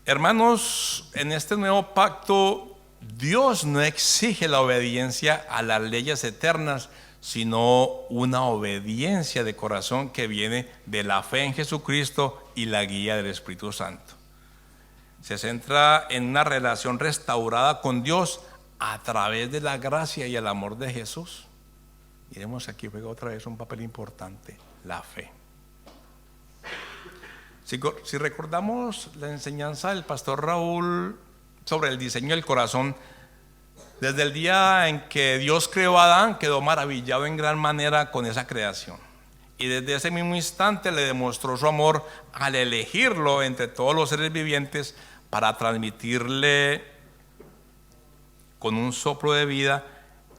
Hermanos, en este nuevo pacto, Dios no exige la obediencia a las leyes eternas, sino una obediencia de corazón que viene de la fe en Jesucristo y la guía del Espíritu Santo. Se centra en una relación restaurada con Dios a través de la gracia y el amor de Jesús. Miremos aquí, juega otra vez un papel importante, la fe. Si recordamos la enseñanza del pastor Raúl sobre el diseño del corazón, desde el día en que Dios creó a Adán, quedó maravillado en gran manera con esa creación. Y desde ese mismo instante le demostró su amor al elegirlo entre todos los seres vivientes para transmitirle con un soplo de vida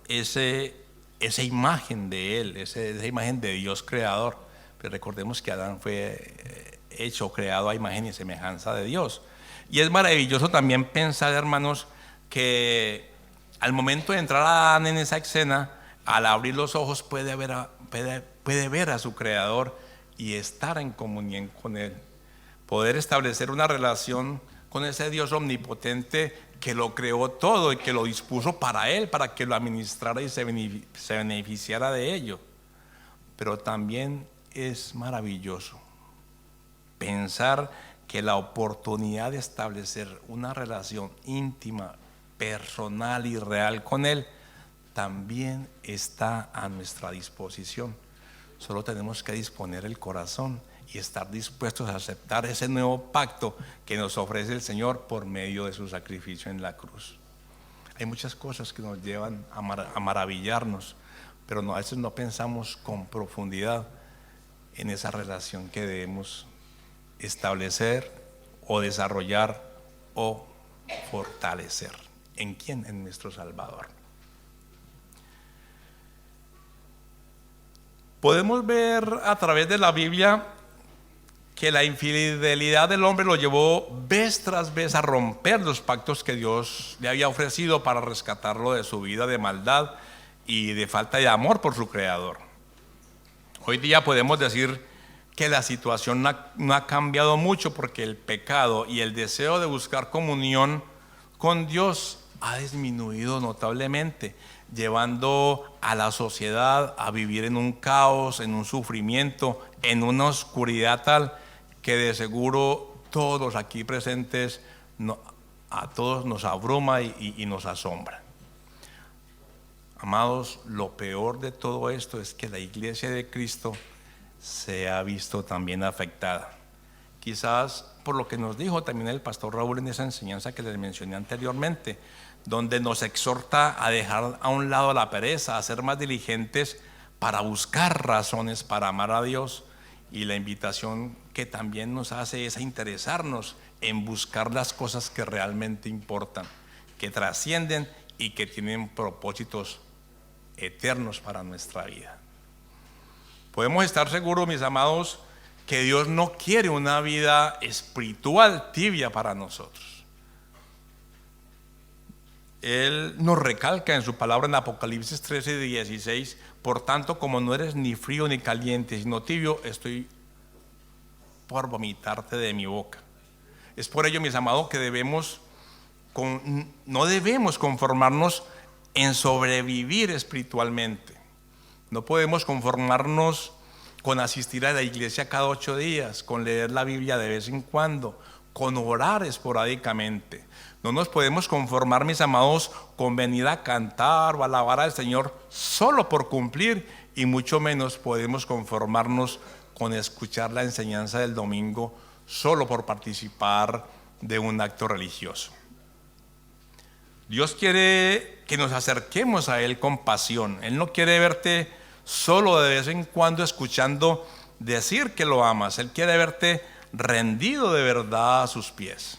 esa imagen de Él, esa imagen de Dios creador. Pero recordemos que Adán fue hecho, creado a imagen y semejanza de Dios. Y es maravilloso también pensar, hermanos, que al momento de entrar Adán en esa escena, al abrir los ojos puede ver a su creador y estar en comunión con Él, poder establecer una relación con ese Dios omnipotente que lo creó todo y que lo dispuso para Él, para que lo administrara y se beneficiara de ello. Pero también es maravilloso pensar que la oportunidad de establecer una relación íntima, personal y real con Él también está a nuestra disposición. Solo tenemos que disponer el corazón y estar dispuestos a aceptar ese nuevo pacto que nos ofrece el Señor por medio de su sacrificio en la cruz. Hay muchas cosas que nos llevan a maravillarnos, pero a veces no pensamos con profundidad en esa relación que debemos establecer o desarrollar o fortalecer. ¿En quién? En nuestro Salvador. Podemos ver a través de la Biblia que la infidelidad del hombre lo llevó vez tras vez a romper los pactos que Dios le había ofrecido para rescatarlo de su vida de maldad y de falta de amor por su Creador. Hoy día podemos decir que la situación no ha cambiado mucho, porque el pecado y el deseo de buscar comunión con Dios ha disminuido notablemente, llevando a la sociedad a vivir en un caos, en un sufrimiento, en una oscuridad tal que de seguro todos aquí presentes, a todos nos abruma y nos asombra. Amados, lo peor de todo esto es que la iglesia de Cristo se ha visto también afectada. Quizás por lo que nos dijo también el pastor Raúl en esa enseñanza que les mencioné anteriormente, donde nos exhorta a dejar a un lado la pereza, a ser más diligentes para buscar razones para amar a Dios, y la invitación que también nos hace es a interesarnos en buscar las cosas que realmente importan, que trascienden y que tienen propósitos eternos para nuestra vida. Podemos estar seguros, mis amados, que Dios no quiere una vida espiritual tibia para nosotros. Él nos recalca en su palabra en Apocalipsis 13:16: por tanto, como no eres ni frío ni caliente, sino tibio, estoy por vomitarte de mi boca. Es por ello, mis amados, que no debemos conformarnos en sobrevivir espiritualmente. No podemos conformarnos con asistir a la iglesia cada 8 días, con leer la Biblia de vez en cuando, con orar esporádicamente. No nos podemos conformar, mis amados, con venir a cantar o alabar al Señor solo por cumplir, y mucho menos podemos conformarnos con escuchar la enseñanza del domingo solo por participar de un acto religioso. Dios quiere que nos acerquemos a Él con pasión. Él no quiere verte solo de vez en cuando escuchando decir que lo amas. Él quiere verte rendido de verdad a sus pies.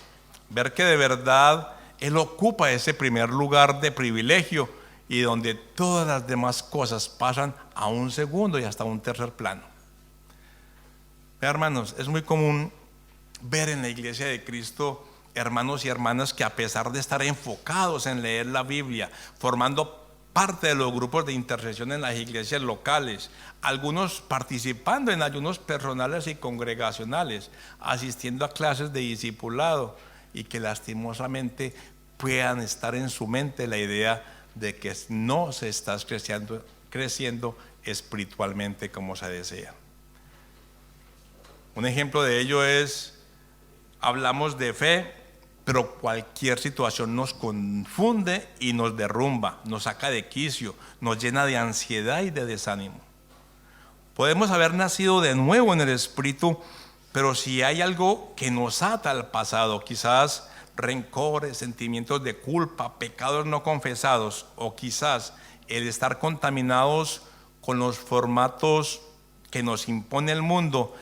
Ver que de verdad Él ocupa ese primer lugar de privilegio y donde todas las demás cosas pasan a un segundo y hasta un tercer plano. Hermanos, es muy común ver en la iglesia de Cristo hermanos y hermanas que, a pesar de estar enfocados en leer la Biblia, formando parte de los grupos de intercesión en las iglesias locales, algunos participando en ayunos personales y congregacionales, asistiendo a clases de discipulado, y que lastimosamente puedan estar en su mente la idea de que no se está creciendo espiritualmente como se desea. Un ejemplo de ello es, hablamos de fe, pero cualquier situación nos confunde y nos derrumba, nos saca de quicio, nos llena de ansiedad y de desánimo. Podemos haber nacido de nuevo en el Espíritu, pero si hay algo que nos ata al pasado, quizás rencores, sentimientos de culpa, pecados no confesados, o quizás el estar contaminados con los formatos que nos impone el mundo,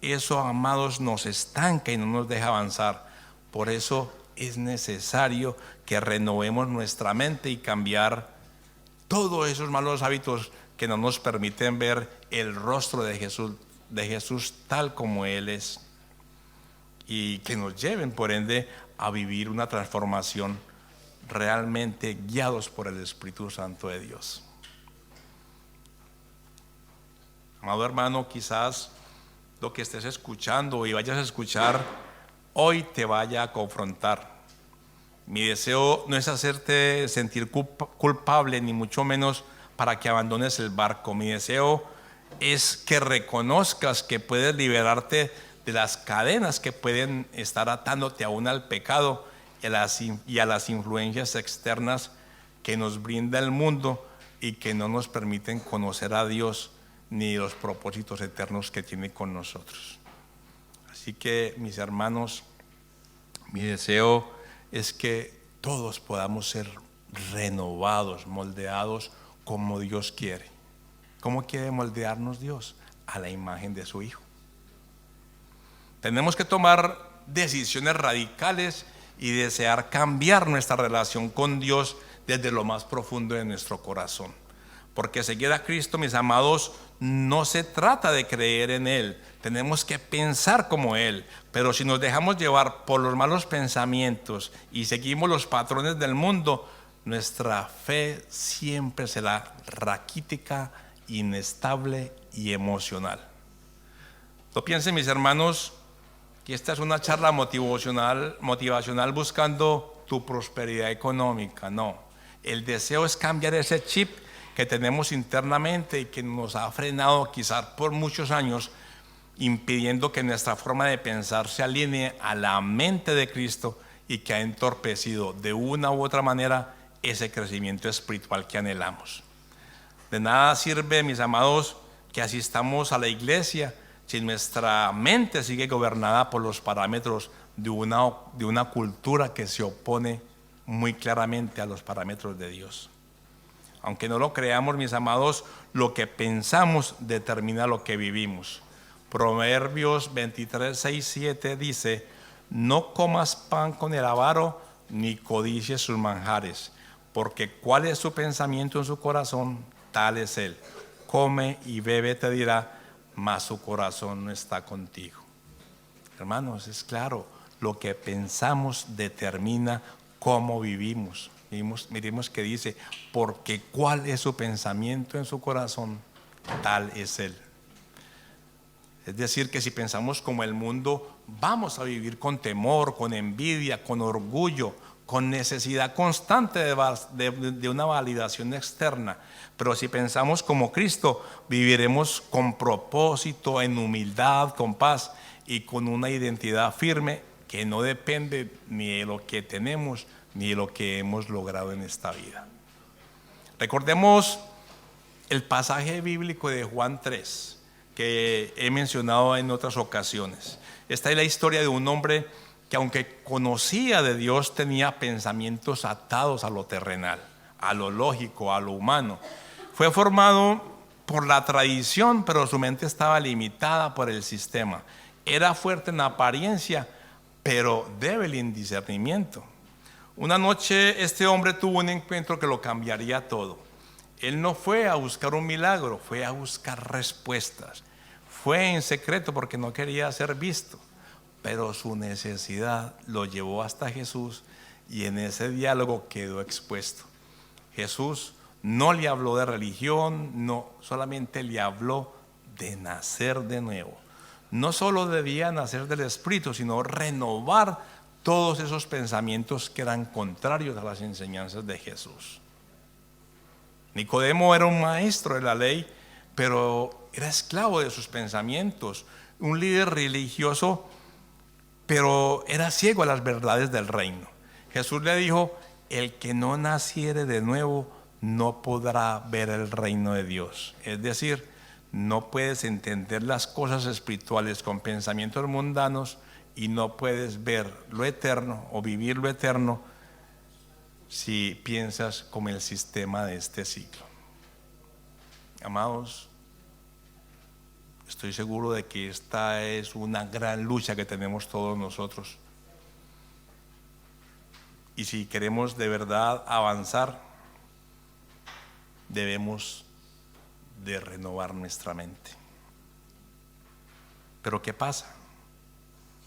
eso, amados, nos estanca y no nos deja avanzar. Por eso es necesario que renovemos nuestra mente y cambiar todos esos malos hábitos que no nos permiten ver el rostro de Jesús tal como Él es, y que nos lleven por ende a vivir una transformación realmente guiados por el Espíritu Santo de Dios. Amado hermano, quizás lo que estés escuchando y vayas a escuchar hoy te vaya a confrontar. Mi deseo no es hacerte sentir culpable, ni mucho menos para que abandones el barco. Mi deseo es que reconozcas que puedes liberarte de las cadenas que pueden estar atándote aún al pecado y a las influencias externas que nos brinda el mundo y que no nos permiten conocer a Dios ni los propósitos eternos que tiene con nosotros. Así que, mis hermanos, mi deseo es que todos podamos ser renovados, moldeados como Dios quiere. ¿Cómo quiere moldearnos Dios? A la imagen de su Hijo. Tenemos que tomar decisiones radicales y desear cambiar nuestra relación con Dios desde lo más profundo de nuestro corazón. Porque seguir a Cristo, mis amados, no se trata de creer en Él. Tenemos que pensar como Él. Pero si nos dejamos llevar por los malos pensamientos y seguimos los patrones del mundo, nuestra fe siempre será raquítica, inestable y emocional. No piensen, mis hermanos, que esta es una charla motivacional buscando tu prosperidad económica. No, el deseo es cambiar ese chip que tenemos internamente y que nos ha frenado quizás por muchos años, impidiendo que nuestra forma de pensar se alinee a la mente de Cristo y que ha entorpecido de una u otra manera ese crecimiento espiritual que anhelamos. De nada sirve, mis amados, que asistamos a la iglesia si nuestra mente sigue gobernada por los parámetros de una cultura que se opone muy claramente a los parámetros de Dios. Aunque no lo creamos, mis amados, lo que pensamos determina lo que vivimos. Proverbios 23, 6, 7 dice: no comas pan con el avaro, ni codicies sus manjares, porque cuál es su pensamiento en su corazón, tal es él. Come y bebe, te dirá, mas su corazón no está contigo. Hermanos, es claro, lo que pensamos determina cómo vivimos. Miremos que dice: porque cuál es su pensamiento en su corazón, tal es él. Es decir, que si pensamos como el mundo, vamos a vivir con temor, con envidia, con orgullo, con necesidad constante de una validación externa. Pero si pensamos como Cristo, viviremos con propósito, en humildad, con paz y con una identidad firme que no depende ni de lo que tenemos ni de lo que hemos logrado en esta vida. Recordemos el pasaje bíblico de Juan 3, que he mencionado en otras ocasiones. Esta es la historia de un hombre que, aunque conocía de Dios, tenía pensamientos atados a lo terrenal, a lo lógico, a lo humano. Fue formado por la tradición, pero su mente estaba limitada por el sistema. Era fuerte en apariencia, pero débil en discernimiento. Una noche este hombre tuvo un encuentro que lo cambiaría todo. Él no fue a buscar un milagro, fue a buscar respuestas. Fue en secreto porque no quería ser visto, pero su necesidad lo llevó hasta Jesús y en ese diálogo quedó expuesto. Jesús no le habló de religión, no, solamente le habló de nacer de nuevo. No solo debía nacer del Espíritu, sino renovar todos esos pensamientos que eran contrarios a las enseñanzas de Jesús. Nicodemo era un maestro de la ley, pero era esclavo de sus pensamientos, un líder religioso, pero era ciego a las verdades del reino. Jesús le dijo: el que no naciere de nuevo no podrá ver el reino de Dios. Es decir, no puedes entender las cosas espirituales con pensamientos mundanos y no puedes ver lo eterno o vivir lo eterno si piensas como el sistema de este siglo. Amados, estoy seguro de que esta es una gran lucha que tenemos todos nosotros. Y si queremos de verdad avanzar, debemos de renovar nuestra mente. Pero ¿qué pasa?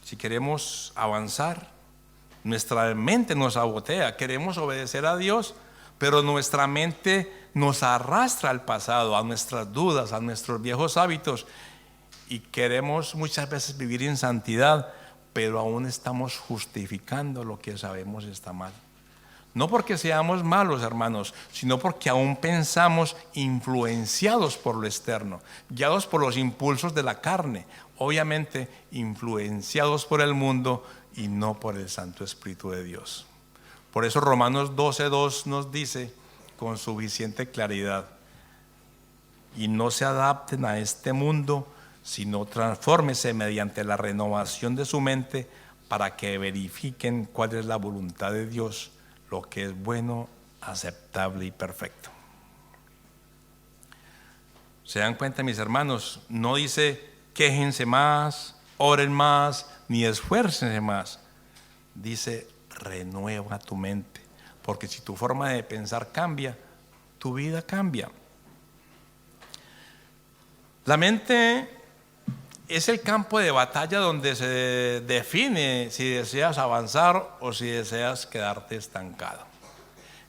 Si queremos avanzar, nuestra mente nos sabotea. Queremos obedecer a Dios, pero nuestra mente nos arrastra al pasado, a nuestras dudas, a nuestros viejos hábitos, y queremos muchas veces vivir en santidad, pero aún estamos justificando lo que sabemos está mal. No porque seamos malos, hermanos, sino porque aún pensamos influenciados por lo externo, guiados por los impulsos de la carne, obviamente influenciados por el mundo y no por el Santo Espíritu de Dios. Por eso Romanos 12:2 nos dice con suficiente claridad: y no se adapten a este mundo, sino transfórmese mediante la renovación de su mente para que verifiquen cuál es la voluntad de Dios, lo que es bueno, aceptable y perfecto. ¿Se dan cuenta, mis hermanos? No dice quéjense más, oren más, ni esfuércense más. Dice renueva tu mente, porque si tu forma de pensar cambia, tu vida cambia. La mente es el campo de batalla donde se define si deseas avanzar o si deseas quedarte estancado.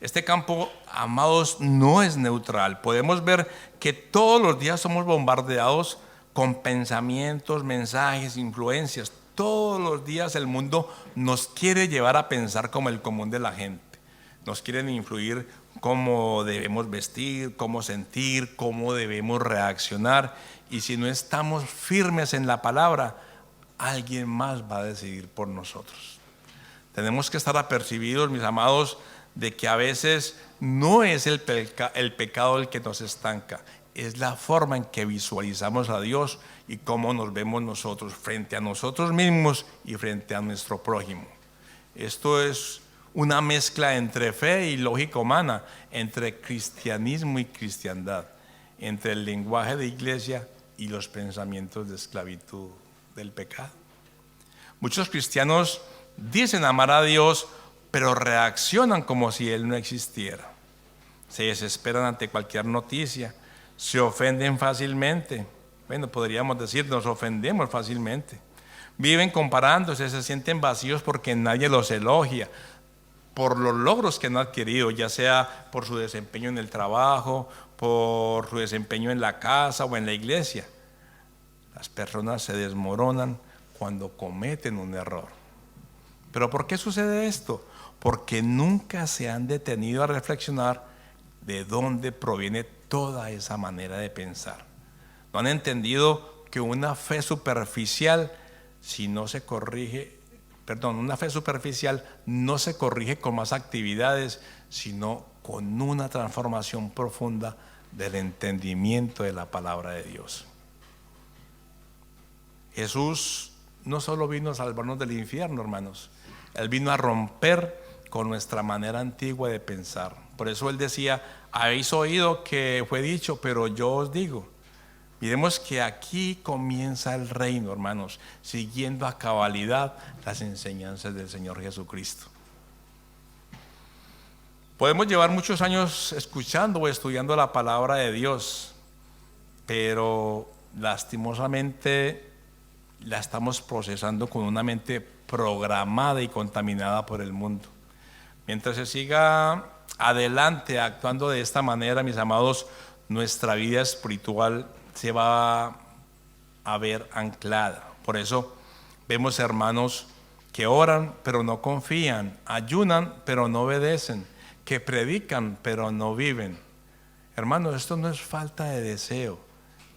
Este campo, amados, no es neutral. Podemos ver que todos los días somos bombardeados con pensamientos, mensajes, influencias. Todos los días el mundo nos quiere llevar a pensar como el común de la gente. Nos quieren influir cómo debemos vestir, cómo sentir, cómo debemos reaccionar. Y si no estamos firmes en la palabra, alguien más va a decidir por nosotros. Tenemos que estar apercibidos, mis amados, de que a veces no es el pecado el que nos estanca, es la forma en que visualizamos a Dios y cómo nos vemos nosotros frente a nosotros mismos y frente a nuestro prójimo. Esto es una mezcla entre fe y lógica humana, entre cristianismo y cristiandad, entre el lenguaje de iglesia y los pensamientos de esclavitud del pecado. Muchos cristianos dicen amar a Dios, pero reaccionan como si Él no existiera. Se desesperan ante cualquier noticia, se ofenden fácilmente. Bueno, podríamos decir, nos ofendemos fácilmente. Viven comparándose, se sienten vacíos porque nadie los elogia por los logros que han adquirido, ya sea por su desempeño en el trabajo, por su desempeño en la casa o en la iglesia. Las personas se desmoronan cuando cometen un error. ¿Pero por qué sucede esto? Porque nunca se han detenido a reflexionar de dónde proviene toda esa manera de pensar. No han entendido que una fe superficial, una fe superficial no se corrige con más actividades, sino con una transformación profunda del entendimiento de la palabra de Dios. Jesús no solo vino a salvarnos del infierno, hermanos, Él vino a romper con nuestra manera antigua de pensar. Por eso Él decía: habéis oído que fue dicho, pero yo os digo. Miremos que aquí comienza el reino, hermanos, siguiendo a cabalidad las enseñanzas del Señor Jesucristo. Podemos llevar muchos años escuchando o estudiando la palabra de Dios, pero lastimosamente la estamos procesando con una mente programada y contaminada por el mundo. Mientras se siga adelante actuando de esta manera, mis amados, nuestra vida espiritual se va a ver anclada. Por eso vemos hermanos que oran pero no confían, ayunan pero no obedecen, que predican pero no viven. Hermanos, esto no es falta de deseo,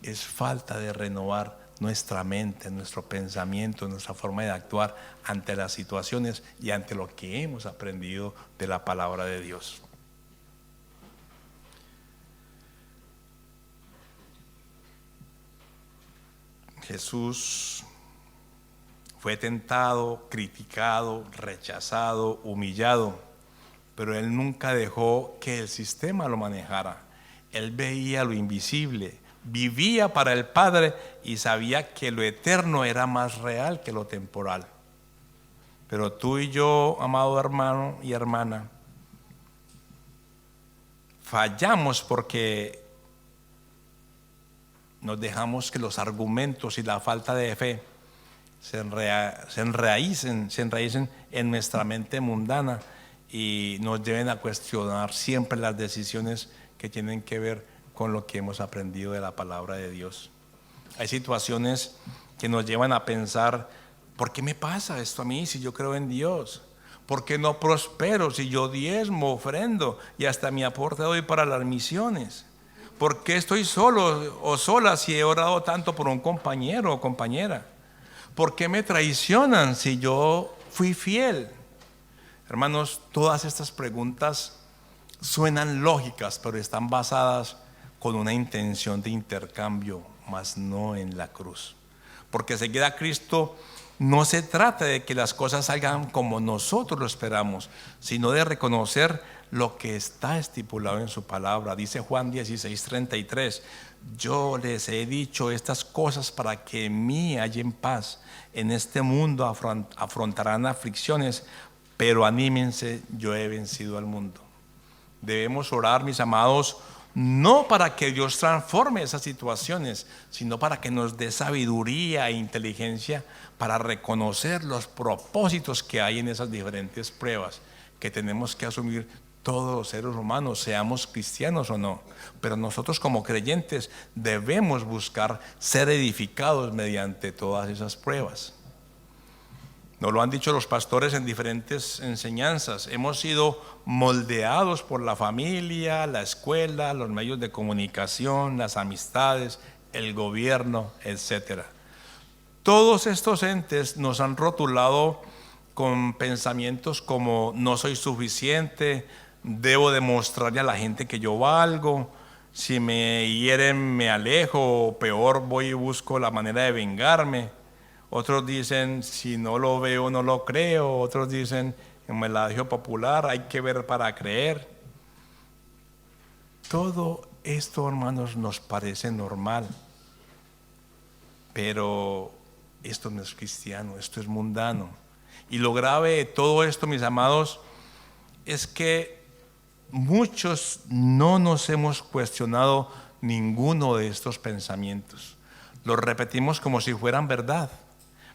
es falta de renovar nuestra mente, nuestro pensamiento, nuestra forma de actuar ante las situaciones y ante lo que hemos aprendido de la palabra de Dios. Jesús fue tentado, criticado, rechazado, humillado, pero Él nunca dejó que el sistema lo manejara. Él veía lo invisible, vivía para el Padre y sabía que lo eterno era más real que lo temporal. Pero tú y yo, amado hermano y hermana, fallamos porque nos dejamos que los argumentos y la falta de fe se enraícen en nuestra mente mundana y nos lleven a cuestionar siempre las decisiones que tienen que ver con lo que hemos aprendido de la palabra de Dios. Hay situaciones que nos llevan a pensar: ¿por qué me pasa esto a mí si yo creo en Dios? ¿Por qué no prospero si yo diezmo, ofrendo y hasta mi aporte doy para las misiones? ¿Por qué estoy solo o sola si he orado tanto por un compañero o compañera? ¿Por qué me traicionan si yo fui fiel? Hermanos, todas estas preguntas suenan lógicas, pero están basadas con una intención de intercambio, mas no en la cruz. Porque seguir a Cristo no se trata de que las cosas salgan como nosotros lo esperamos, sino de reconocer lo que está estipulado en su palabra. Dice Juan 16:33: yo les he dicho estas cosas para que en mí hallen paz. En este mundo afrontarán aflicciones, pero anímense, yo he vencido al mundo. Debemos orar, mis amados, no para que Dios transforme esas situaciones, sino para que nos dé sabiduría e inteligencia para reconocer los propósitos que hay en esas diferentes pruebas que tenemos que asumir todos los seres humanos, seamos cristianos o no. Pero nosotros como creyentes debemos buscar ser edificados mediante todas esas pruebas. Nos lo han dicho los pastores en diferentes enseñanzas. Hemos sido moldeados por la familia, la escuela, los medios de comunicación, las amistades, el gobierno, etc. Todos estos entes nos han rotulado con pensamientos como: no soy suficiente, debo demostrarle a la gente que yo valgo, si me hieren me alejo, o peor, voy y busco la manera de vengarme. Otros dicen: si no lo veo no lo creo. Otros dicen, en el adagio popular, hay que ver para creer. Todo esto, hermanos, nos parece normal, pero esto no es cristiano, esto es mundano. Y lo grave de todo esto, mis amados, es que muchos no nos hemos cuestionado ninguno de estos pensamientos. Los repetimos como si fueran verdad.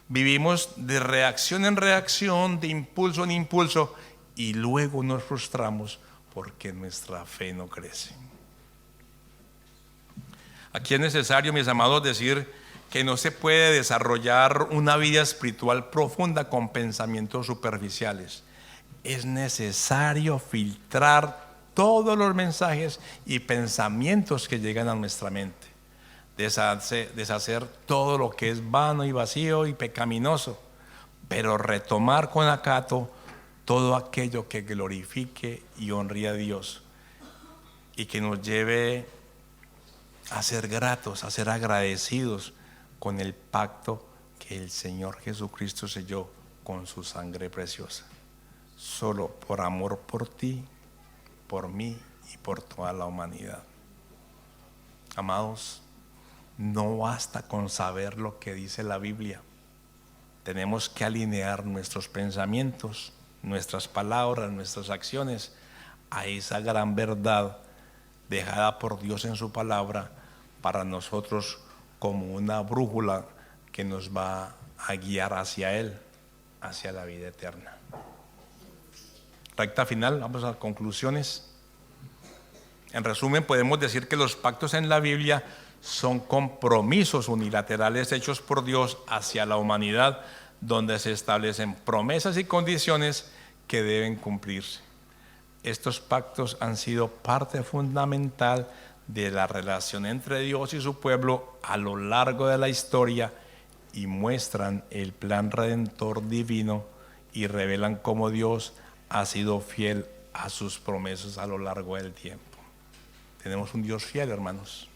Vivimos de reacción en reacción, de impulso en impulso, y luego nos frustramos porque nuestra fe no crece. Aquí es necesario, mis amados, decir que no se puede desarrollar una vida espiritual profunda con pensamientos superficiales. Es necesario filtrar todos los mensajes y pensamientos que llegan a nuestra mente. Deshacer todo lo que es vano y vacío y pecaminoso, pero retomar con acato todo aquello que glorifique y honre a Dios y que nos lleve a ser gratos, a ser agradecidos con el pacto que el Señor Jesucristo selló con su sangre preciosa, solo por amor por ti, por mí y por toda la humanidad. Amados, no basta con saber lo que dice la Biblia. Tenemos que alinear nuestros pensamientos, nuestras palabras, nuestras acciones a esa gran verdad dejada por Dios en su palabra para nosotros como una brújula que nos va a guiar hacia Él, hacia la vida eterna. Recta final, vamos a conclusiones. En resumen, podemos decir que los pactos en la Biblia son compromisos unilaterales hechos por Dios hacia la humanidad, donde se establecen promesas y condiciones que deben cumplirse. Estos pactos han sido parte fundamental de la relación entre Dios y su pueblo a lo largo de la historia y muestran el plan redentor divino y revelan cómo Dios ha sido fiel a sus promesas a lo largo del tiempo. Tenemos un Dios fiel, hermanos.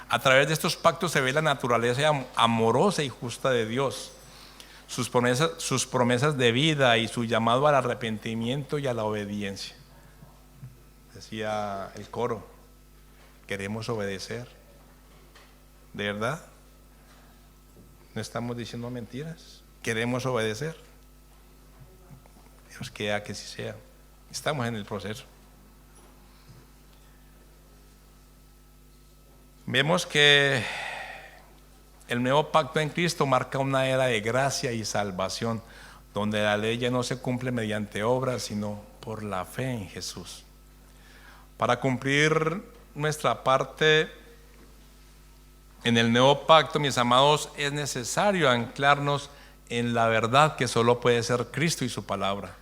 A través de estos pactos se ve la naturaleza amorosa y justa de Dios, sus promesas de vida y su llamado al arrepentimiento y a la obediencia. Decía el coro, queremos obedecer. ¿De verdad? No estamos diciendo mentiras. Queremos obedecer. Dios quiera que sí sea. Estamos en el proceso. Vemos que el nuevo pacto en Cristo marca una era de gracia y salvación, donde la ley ya no se cumple mediante obras, sino por la fe en Jesús. Para cumplir nuestra parte en el nuevo pacto, mis amados, es necesario anclarnos en la verdad que solo puede ser Cristo y su palabra,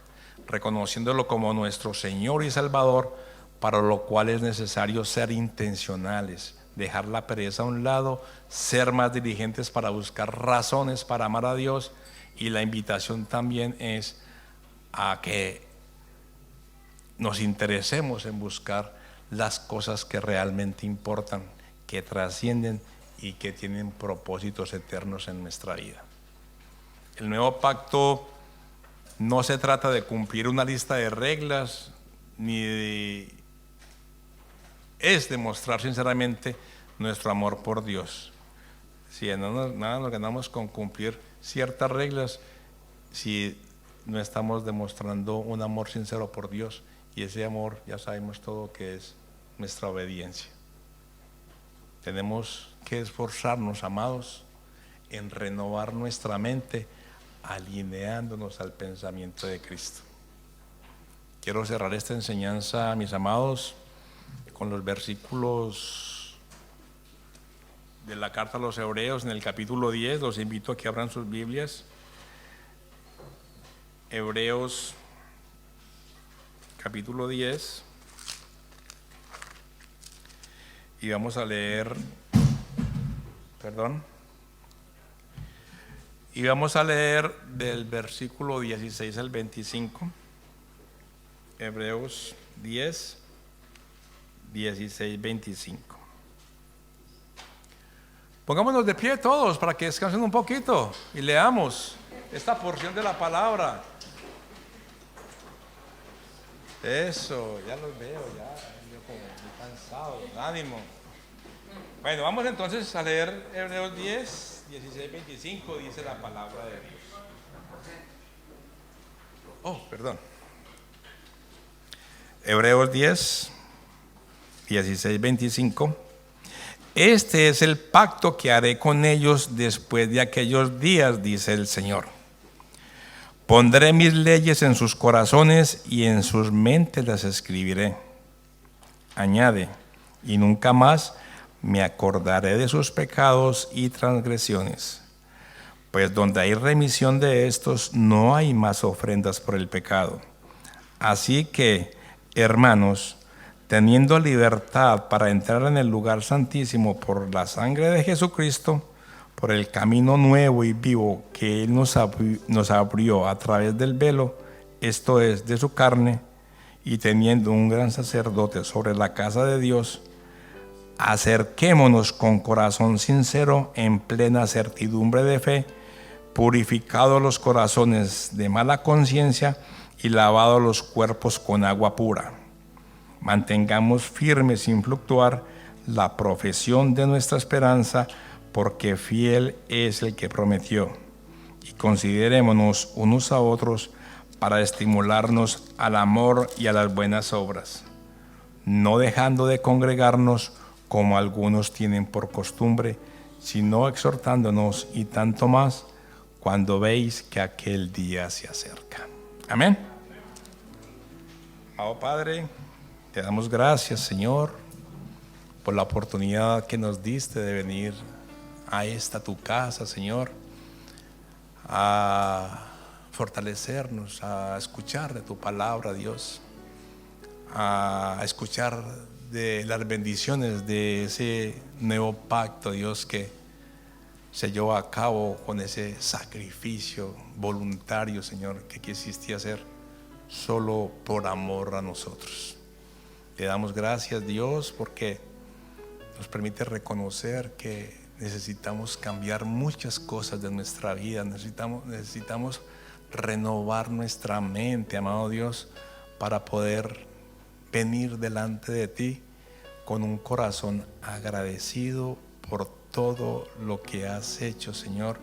reconociéndolo como nuestro Señor y Salvador, para lo cual es necesario ser intencionales, dejar la pereza a un lado, ser más diligentes para buscar razones para amar a Dios. Y la invitación también es a que nos interesemos en buscar las cosas que realmente importan, que trascienden y que tienen propósitos eternos en nuestra vida. El nuevo pacto no se trata de cumplir una lista de reglas, es demostrar sinceramente nuestro amor por Dios. Si nada nos ganamos con cumplir ciertas reglas si no estamos demostrando un amor sincero por Dios, y ese amor ya sabemos todo que es nuestra obediencia. Tenemos que esforzarnos, amados, en renovar nuestra mente alineándonos al pensamiento de Cristo. Quiero cerrar esta enseñanza, mis amados, con los versículos de la carta a los Hebreos en el capítulo 10. Los invito a que abran sus Biblias. Hebreos capítulo 10. Y vamos a leer, y vamos a leer del versículo 16 al 25. Hebreos 10, 16, 25. Pongámonos de pie todos para que descansen un poquito y leamos esta porción de la palabra. Eso, ya los veo, ya yo como muy cansado, ánimo. Bueno, vamos entonces a leer Hebreos 10, 16, 25, dice la palabra de Dios. Hebreos 10, 16, 25. Este es el pacto que haré con ellos después de aquellos días, dice el Señor. Pondré mis leyes en sus corazones y en sus mentes las escribiré. Añade, y nunca más me acordaré de sus pecados y transgresiones. Pues donde hay remisión de estos, no hay más ofrendas por el pecado. Así que, hermanos, teniendo libertad para entrar en el lugar santísimo por la sangre de Jesucristo, por el camino nuevo y vivo que Él nos abrió a través del velo, esto es, de su carne, y teniendo un gran sacerdote sobre la casa de Dios, Acerquémonos con corazón sincero, en plena certidumbre de fe, purificados los corazones de mala conciencia y lavados los cuerpos con agua pura. Mantengamos firme sin fluctuar la profesión de nuestra esperanza, porque fiel es el que prometió. Y considerémonos unos a otros para estimularnos al amor y a las buenas obras, no dejando de congregarnos como algunos tienen por costumbre, sino exhortándonos, y tanto más cuando veis que aquel día se acerca. Amén. Amado Padre, te damos gracias, Señor, por la oportunidad que nos diste de venir a esta tu casa, Señor, a fortalecernos, a escuchar de tu palabra, Dios, a escuchar de las bendiciones de ese nuevo pacto, Dios, que se llevó a cabo con ese sacrificio voluntario, Señor, que quisiste hacer solo por amor a nosotros. Te damos gracias, Dios, porque nos permite reconocer que necesitamos cambiar muchas cosas de nuestra vida, necesitamos renovar nuestra mente, amado Dios, para poder venir delante de ti con un corazón agradecido por todo lo que has hecho, Señor,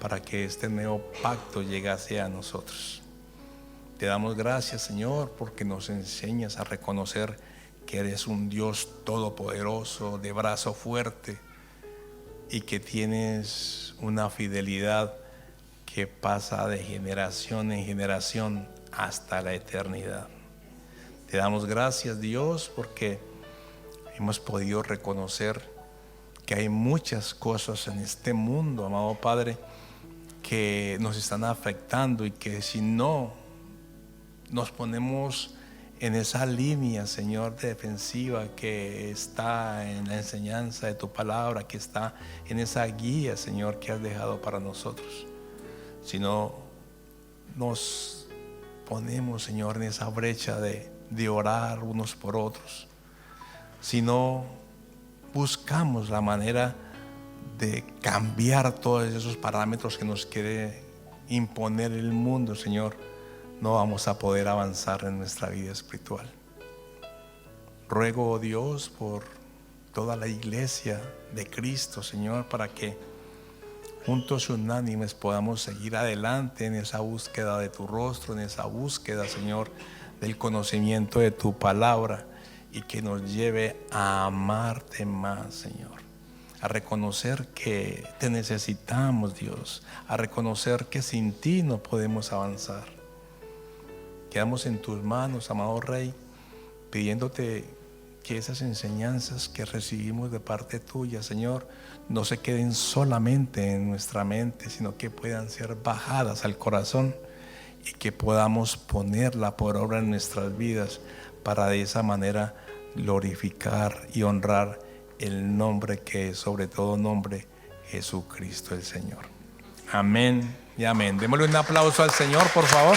para que este nuevo pacto llegase a nosotros. Te damos gracias, Señor, porque nos enseñas a reconocer que eres un Dios todopoderoso, de brazo fuerte, y que tienes una fidelidad que pasa de generación en generación hasta la eternidad. Te damos gracias, Dios, porque hemos podido reconocer que hay muchas cosas en este mundo, amado Padre, que nos están afectando, y que si no nos ponemos en esa línea, Señor, defensiva que está en la enseñanza de tu palabra, que está en esa guía, Señor, que has dejado para nosotros, si no nos ponemos, Señor, en esa brecha de orar unos por otros, si no buscamos la manera de cambiar todos esos parámetros que nos quiere imponer el mundo, Señor, no vamos a poder avanzar en nuestra vida espiritual. Ruego, oh Dios, por toda la iglesia de Cristo, Señor, para que juntos y unánimes podamos seguir adelante en esa búsqueda de tu rostro, en esa búsqueda, Señor, del conocimiento de tu palabra, y que nos lleve a amarte más, Señor, a reconocer que te necesitamos, Dios, a reconocer que sin ti no podemos avanzar. Quedamos en tus manos, amado Rey, pidiéndote que esas enseñanzas que recibimos de parte tuya, Señor, no se queden solamente en nuestra mente, sino que puedan ser bajadas al corazón, y que podamos ponerla por obra en nuestras vidas, para de esa manera glorificar y honrar el nombre que es sobre todo nombre, Jesucristo el Señor. Amén y amén. Démosle un aplauso al Señor, por favor.